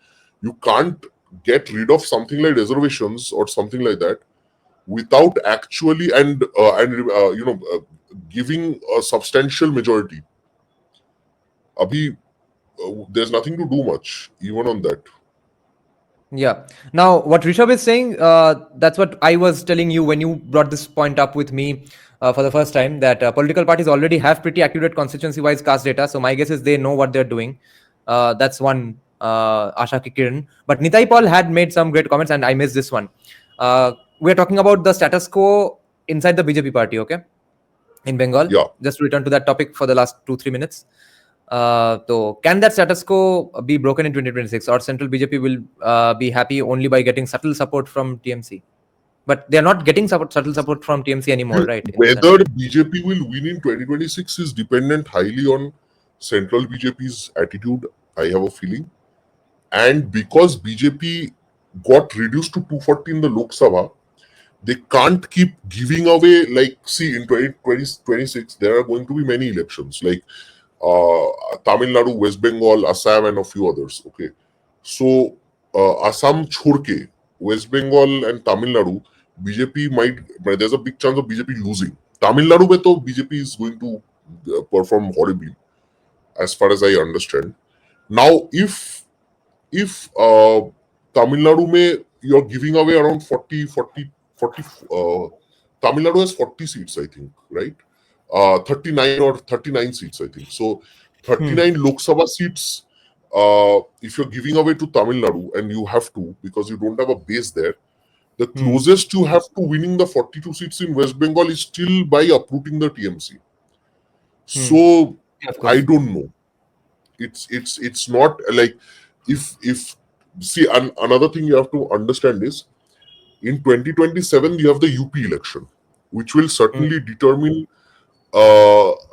You can't get rid of something like reservations or something like that without actually giving a substantial majority. Abhi, there's nothing to do much even on that. Yeah. Now, what Rishabh is saying, that's what I was telling you when you brought this point up with me for the first time, that political parties already have pretty accurate constituency-wise caste data. So my guess is they know what they're doing. That's one Asha Kiran. But Nitai Paul had made some great comments, and I missed this one. We're talking about the status quo inside the BJP party, okay? In Bengal. Yeah. Just to return to that topic for the last 2-3 minutes. So can that status quo be broken in 2026, or central BJP will be happy only by getting subtle support from TMC? But they're not getting subtle support from TMC anymore, right? Whether BJP will win in 2026 is dependent highly on central BJP's attitude, I have a feeling. And because BJP got reduced to 240 in the Lok Sabha, they can't keep giving away, like, see, in 2026, there are going to be many elections, like Tamil Nadu, West Bengal, Assam, and a few others. Okay. So, Assam chhodke, West Bengal and Tamil Nadu, BJP there's a big chance of BJP losing. Tamil Nadu mein to BJP is going to perform horribly, as far as I understand. Now, if Tamil Nadu mein you're giving away around 40, Tamil Nadu has 40 seats, I think, right? 39 or 39 seats, I think. So 39 Lok Sabha seats, if you're giving away to Tamil Nadu, and you have to because you don't have a base there, the Hmm. closest you have to winning the 42 seats in West Bengal is still by uprooting the TMC. So Yeah, of I course. don't know. It's not like if see, another thing you have to understand is in 2027 you have the UP election, which will certainly determine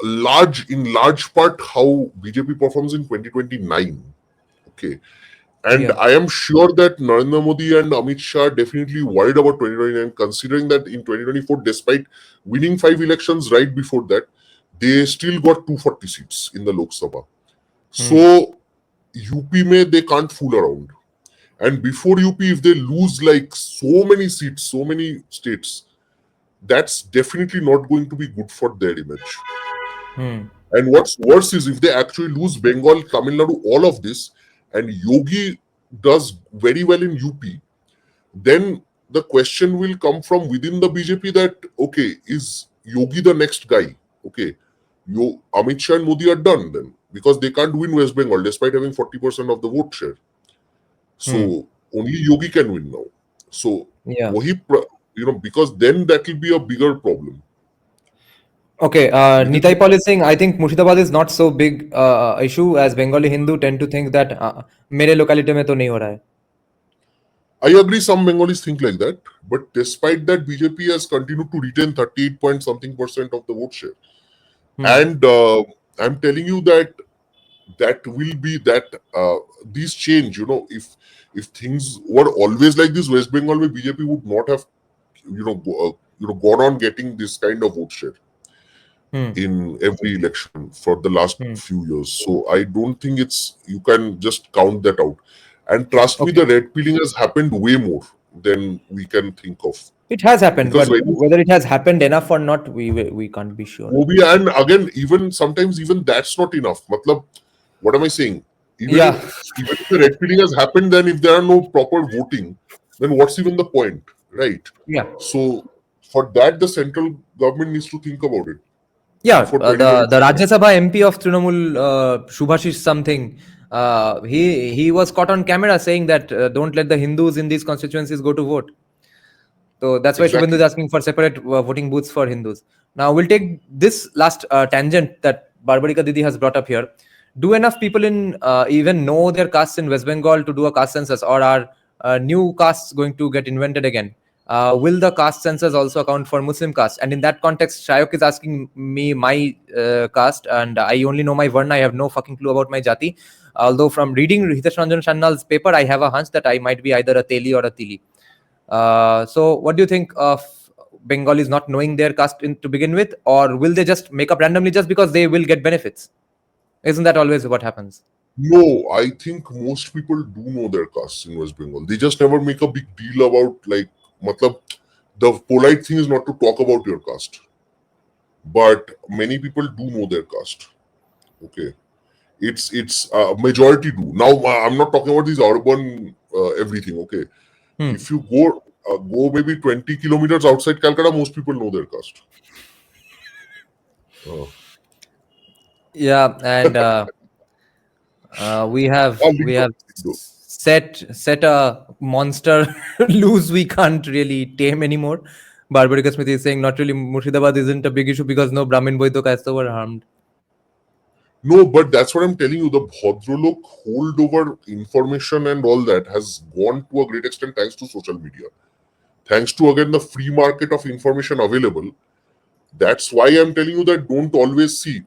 large part how BJP performs in 2029. Okay. And Yeah. I am sure that Narendra Modi and Amit Shah are definitely worried about 2029, considering that in 2024, despite winning 5 elections right before that, they still got 240 seats in the Lok Sabha. So UP mein they can't fool around. And before UP, if they lose like so many seats, so many states, that's definitely not going to be good for their image. Hmm. And what's worse is if they actually lose Bengal, Tamil Nadu, all of this, and Yogi does very well in UP, then the question will come from within the BJP that, okay, is Yogi the next guy? Okay, Amit Shah and Modi are done then because they can't win West Bengal despite having 40% of the vote share. So only Yogi can win now. So Yeah. because then that will be a bigger problem. Okay, Within Nitai Paul is saying, I think Murshidabad is not so big issue as Bengali Hindu tend to think that मेरे locality में तो नहीं हो रहा है. I agree, some Bengalis think like that, but despite that, BJP has continued to retain 38 point something percent of the vote share. And I'm telling you that will be that these change. If things were always like this, West Bengal where BJP would not have gone on getting this kind of vote share in every election for the last few years. So I don't think you can just count that out. And trust me, Okay. the red peeling has happened way more than we can think of. It has happened, Because but when whether it has happened enough or not, we can't be sure. and again, even sometimes even that's not enough. Matlab, what am I saying? Yeah. Even if the red peeling has happened, then if there are no proper voting, then what's even the point, right? Yeah. So for that, the central government needs to think about it. Yeah, Before the 2027. Rajya Sabha MP of Trinamool, Subhashish something, he was caught on camera saying that don't let the Hindus in these constituencies go to vote. So that's why Suvendu is Exactly. asking for separate voting booths for Hindus. Now we'll take this last tangent that Barbarika Didi has brought up here. Do enough people in even know their castes in West Bengal to do a caste census, or are new castes going to get invented again? Will the caste census also account for Muslim caste? And in that context, Shayok is asking me my caste, and I only know my varna. I have no fucking clue about my jati. Although from reading Hitesh Ranjan Shannal's paper, I have a hunch that I might be either a Teli or a Tili. So what do you think of Bengalis not knowing their caste to begin with, or will they just make up randomly just because they will get benefits? Isn't that always what happens? No, I think most people do know their castes in West Bengal. They just never make a big deal about matlab, the polite thing is not to talk about your caste. But many people do know their caste. Okay. It's majority do. Now I'm not talking about these urban everything. Okay. If you go maybe 20 kilometers outside Calcutta, most people know their caste. Yeah, and we have Lindo, Lindo. set a monster loose we can't really tame anymore. Barbarika Smith is saying not really Murshidabad isn't a big issue because no Brahmin Boito caste were harmed. No, but that's what I'm telling you. The Bhadralok holdover information and all that has gone to a great extent thanks to social media. Thanks to, again, the free market of information available. That's why I'm telling you that don't always see.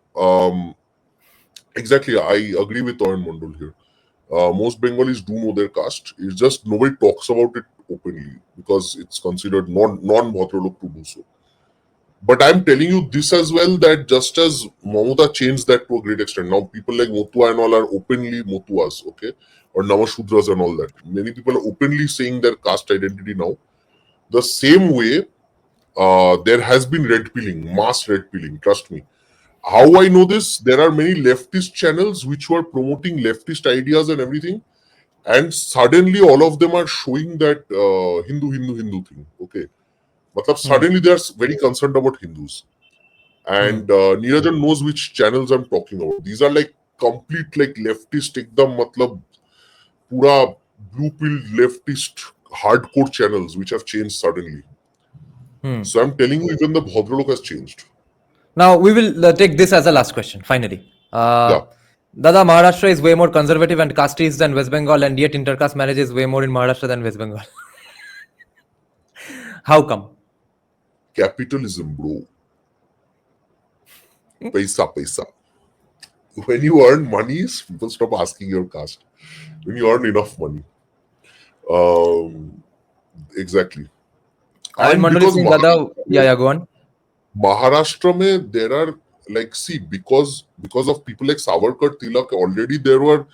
Exactly, I agree with Owen Mondal here. Most Bengalis do know their caste. It's just nobody talks about it openly because it's considered non-Bhadralok to do so. But I'm telling you this as well, that just as Mamata changed that to a great extent, now people like Motua and all are openly Motuas, okay? Or Namashudras and all that. Many people are openly saying their caste identity now. The same way, there has been red pilling, mass red pilling, trust me. How I know this? There are many leftist channels which were promoting leftist ideas and everything. And suddenly all of them are showing that Hindu thing, okay? Matlab, suddenly they are very concerned about Hindus. And Neerajan knows which channels I'm talking about. These are like complete like leftist ekdam matlab pura blue pill leftist hardcore channels which have changed suddenly. So I'm telling you, even the Bhadralok has changed. Now we will take this as a last question. Finally, Yeah. Dada, Maharashtra is way more conservative and casteist than West Bengal, and yet intercaste marriage is way more in Maharashtra than West Bengal. How come? Capitalism, bro. Paisa. When you earn money, people stop asking your caste. When you earn enough money. Exactly. And And Mandal is because saying, Dada, yeah, go on. Maharashtra mein there are like, see, because of people like Savarkar, Tilak, already there were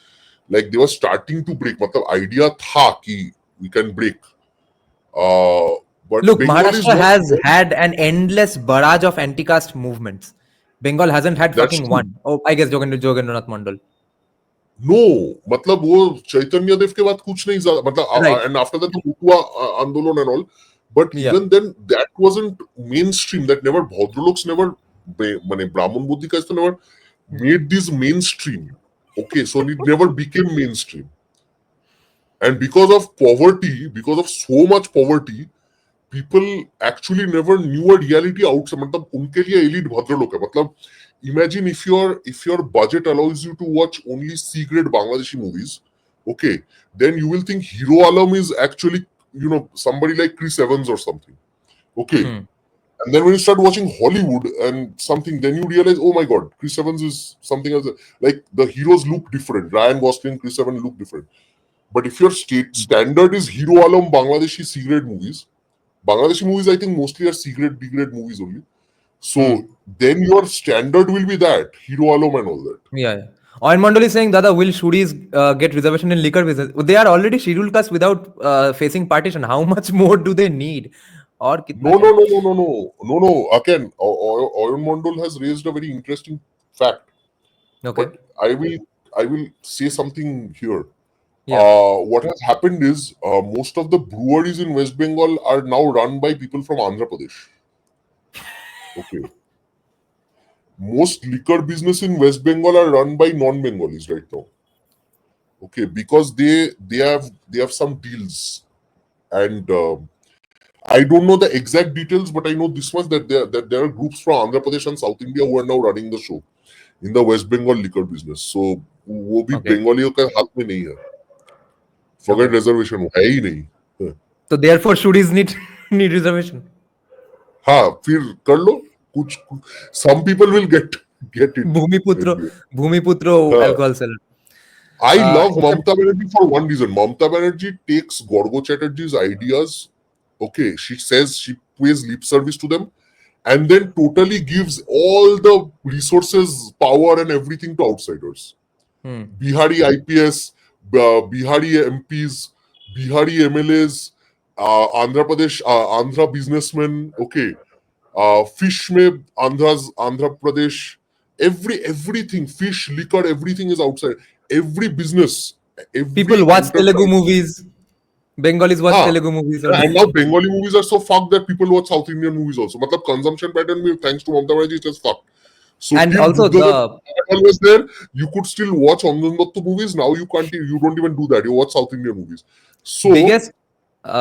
like they were starting to break. Matlab idea tha ki we can break. But Look, Bengal is Maharashtra not. has had an endless barrage of anti-caste movements. Bengal hasn't had That's fucking true. one. Oh, I guess Jogendranath Mandal. No, मतलब वो चैतन्य देव के बाद कुछ नहीं ज्यादा मतलब Right. and after that the Hutua Andolon and all, but Yeah. even then that wasn't mainstream. That never Bhadraloks never माने Brahman Buddhikas तो never made this mainstream. Okay, so it never became mainstream. And because of poverty, because of so much poverty, people actually never knew a reality outside. मतलब उनके लिए elite bhadralok है. मतलब imagine if your budget allows you to watch only C grade Bangladeshi movies, okay, then you will think Hero Alam is actually somebody like Chris Evans or something, okay. And then when you start watching Hollywood and something, then you realize, oh my god, Chris Evans is something else. Like the heroes look different. Ryan Gosling, Chris Evans look different. But if your standard is Hero Alam Bangladeshi C grade movies, Bangladeshi movies, I think mostly are C grade, B grade movies only. So then your standard will be that Hero Alam and all that. Yeah. Oyan Mandal is saying, Dada, will Shuris get reservation in liquor business? They are already scheduled caste without facing partition. How much more do they need? Or kitna No. Again, Oyan Mondal has raised a very interesting fact. Okay. But I will say something here. Yeah. What has happened is most of the breweries in West Bengal are now run by people from Andhra Pradesh. Okay. Most liquor business in West Bengal are run by non-Bengalis right now. Okay, because they have some deals, and I don't know the exact details, but I know this much that there are groups from Andhra Pradesh and South India who are now running the show in the West Bengal liquor business. So वो भी बंगालियों के हाथ में नहीं है. Forget reservation, है ही नहीं. So therefore, Shuris need reservation. हाँ, फिर कर लो. कुछ some people will get it. Bhumiputro alcohol seller. I love Mamata Banerjee for one reason. Mamata Banerjee takes Gorgo Chatterjee's ideas. Okay, she says she pays lip service to them, and then totally gives all the resources, power, and everything to outsiders. Bihari IPS, Bihari MPs, Bihari MLAs, Andhra Pradesh, Andhra businessmen. Okay, fish mein Andhra Pradesh. Everything, fish, liquor, everything is outside. Every business, People watch Telugu movies. Bengalis watch Telugu movies. And now Bengali movies are so fucked that people watch South Indian movies also. Matlab consumption pattern, thanks to Mamata Banerjee, it is fucked. So and also was there, you could still watch Angan Dattu movies. Now you can't. You don't even do that. You watch South Indian movies. So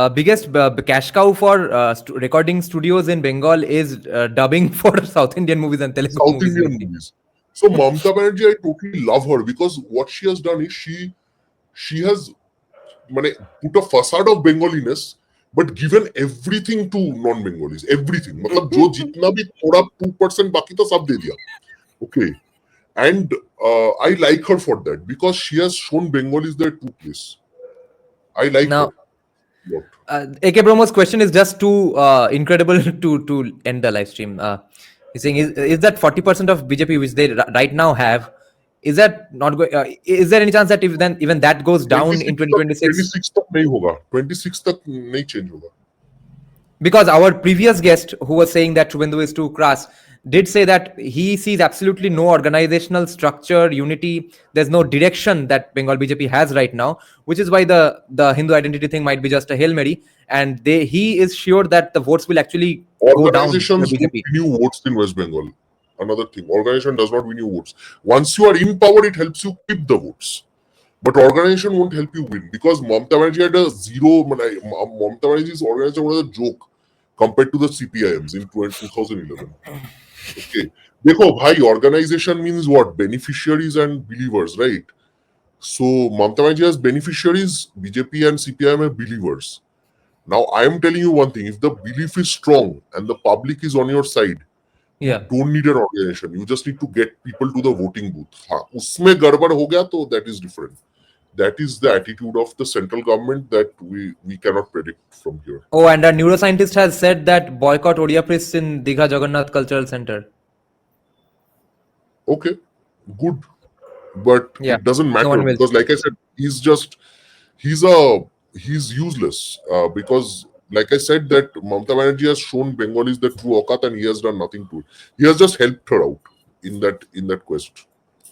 biggest cash cow for recording studios in Bengal is dubbing for South Indian movies and Telugu South movies. Indian movies. So Mamata Banerjee, I totally love her because what she has done is she has put a facade of Bengaliness, but given everything to non-Bengalis. Everything. मतलब जो जितना भी थोड़ा 2% बाकी तो सब दे दिया. Okay. And I like her for that because she has shown Bengalis their true place. I like her. AK Bromo's question is just too incredible to end the live stream. He's saying, is that 40% of BJP which they right now have, is that not going? Is there any chance that even that goes down in 2026? 26 तक नहीं होगा. 26 तक नहीं change होगा. Because our previous guest, who was saying that Suvendu is too crass, did say that he sees absolutely no organizational structure, unity. There's no direction that Bengal BJP has right now, which is why the Hindu identity thing might be just a Hail Mary. And he is sure that the votes will actually go down. Organizations don't renew votes in West Bengal. another thing. Organization does not win you votes. Once you are in power, it helps you keep the votes. But organization won't help you win because Mamata Banerjee had a zero. Mamata Banerjee's organization was a joke compared to the CPIM's in 2011. Okay. Dekho, bhai, organization means what? Beneficiaries and believers, right? So Mamata Banerjee has beneficiaries, BJP and CPIM have believers. Now I am telling you one thing: if the belief is strong and the public is on your side, Yeah. you don't need an organization. You just need to get people to the voting booth. हाँ, उसमें गड़बड़ हो गया तो that is different. That is the attitude of the central government that we cannot predict from here. Oh, and a neuroscientist has said that boycott Odia priests in Digha Jagannath Cultural Center. Okay, good, but Yeah, it doesn't no matter one will. because, like I said, he's useless because, like I said, that Mamata Banerjee has shown Bengalis the true aukat and he has done nothing to it. He has just helped her out in that quest.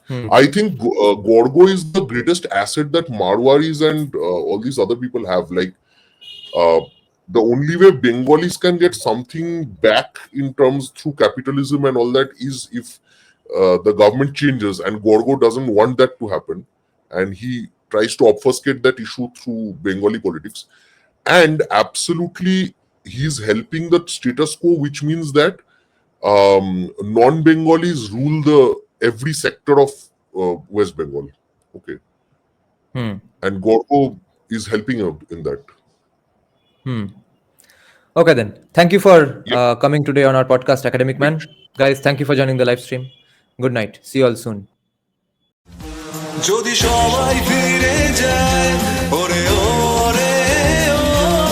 I think Gorgo is the greatest asset that Marwaris and all these other people have. Like, the only way Bengalis can get something back in terms through capitalism and all that is if the government changes, and Gorgo doesn't want that to happen, and he tries to obfuscate that issue through Bengali politics. And absolutely, he's helping the status quo, which means that non-Bengalis rule every sector of West Bengal. Okay, and Gorgo is helping out in that. Okay then. Thank you for Yeah. coming today on our podcast, Academic Man. Guys, thank you for joining the live stream. Good night. See you all soon. যদি সবাই ফিরে যায় ওরে ওরে ও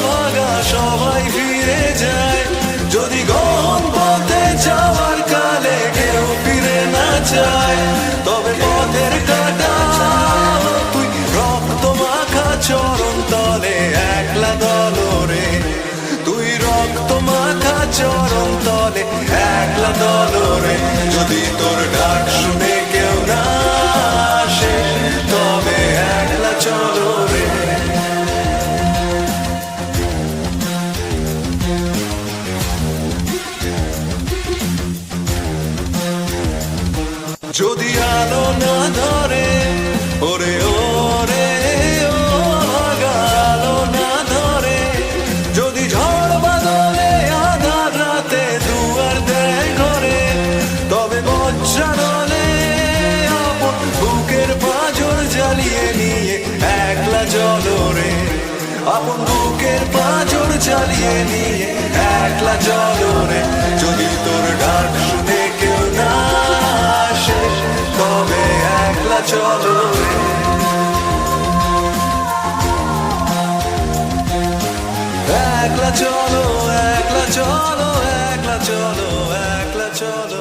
ভাগা সবাই ফিরে যায় যদি গহন পথে যাওয়ার কালে কেউ ফিরে না যায় তবে পথের কাটা তুই রক্ত মাখা চরণ তলে একলা দলরে তুই রক্ত মাখা চরণ তলে একলা দলরে যদি তোর ডাক শুনে কেউ না আসে তবে একলা চলো রে যদি আলো না ধরে ওরে ওরে ও ভাগা আলো না ধরে যদি ঝড় বাদলে আধার রাতে দুয়ার দেয় ঘরে তবে বজ্রানলে আপন বুকের পাঁজর জ্বালিয়ে নিয়ে একলা চলো রে আপন বুকের পাঁজর জ্বালিয়ে নিয়ে একলা চলো রে যদি তোর ডাক শুনে কেউ না আসে তবে একলা চলো রে একলা চলো একলা চলো একলা চলো একলা চলো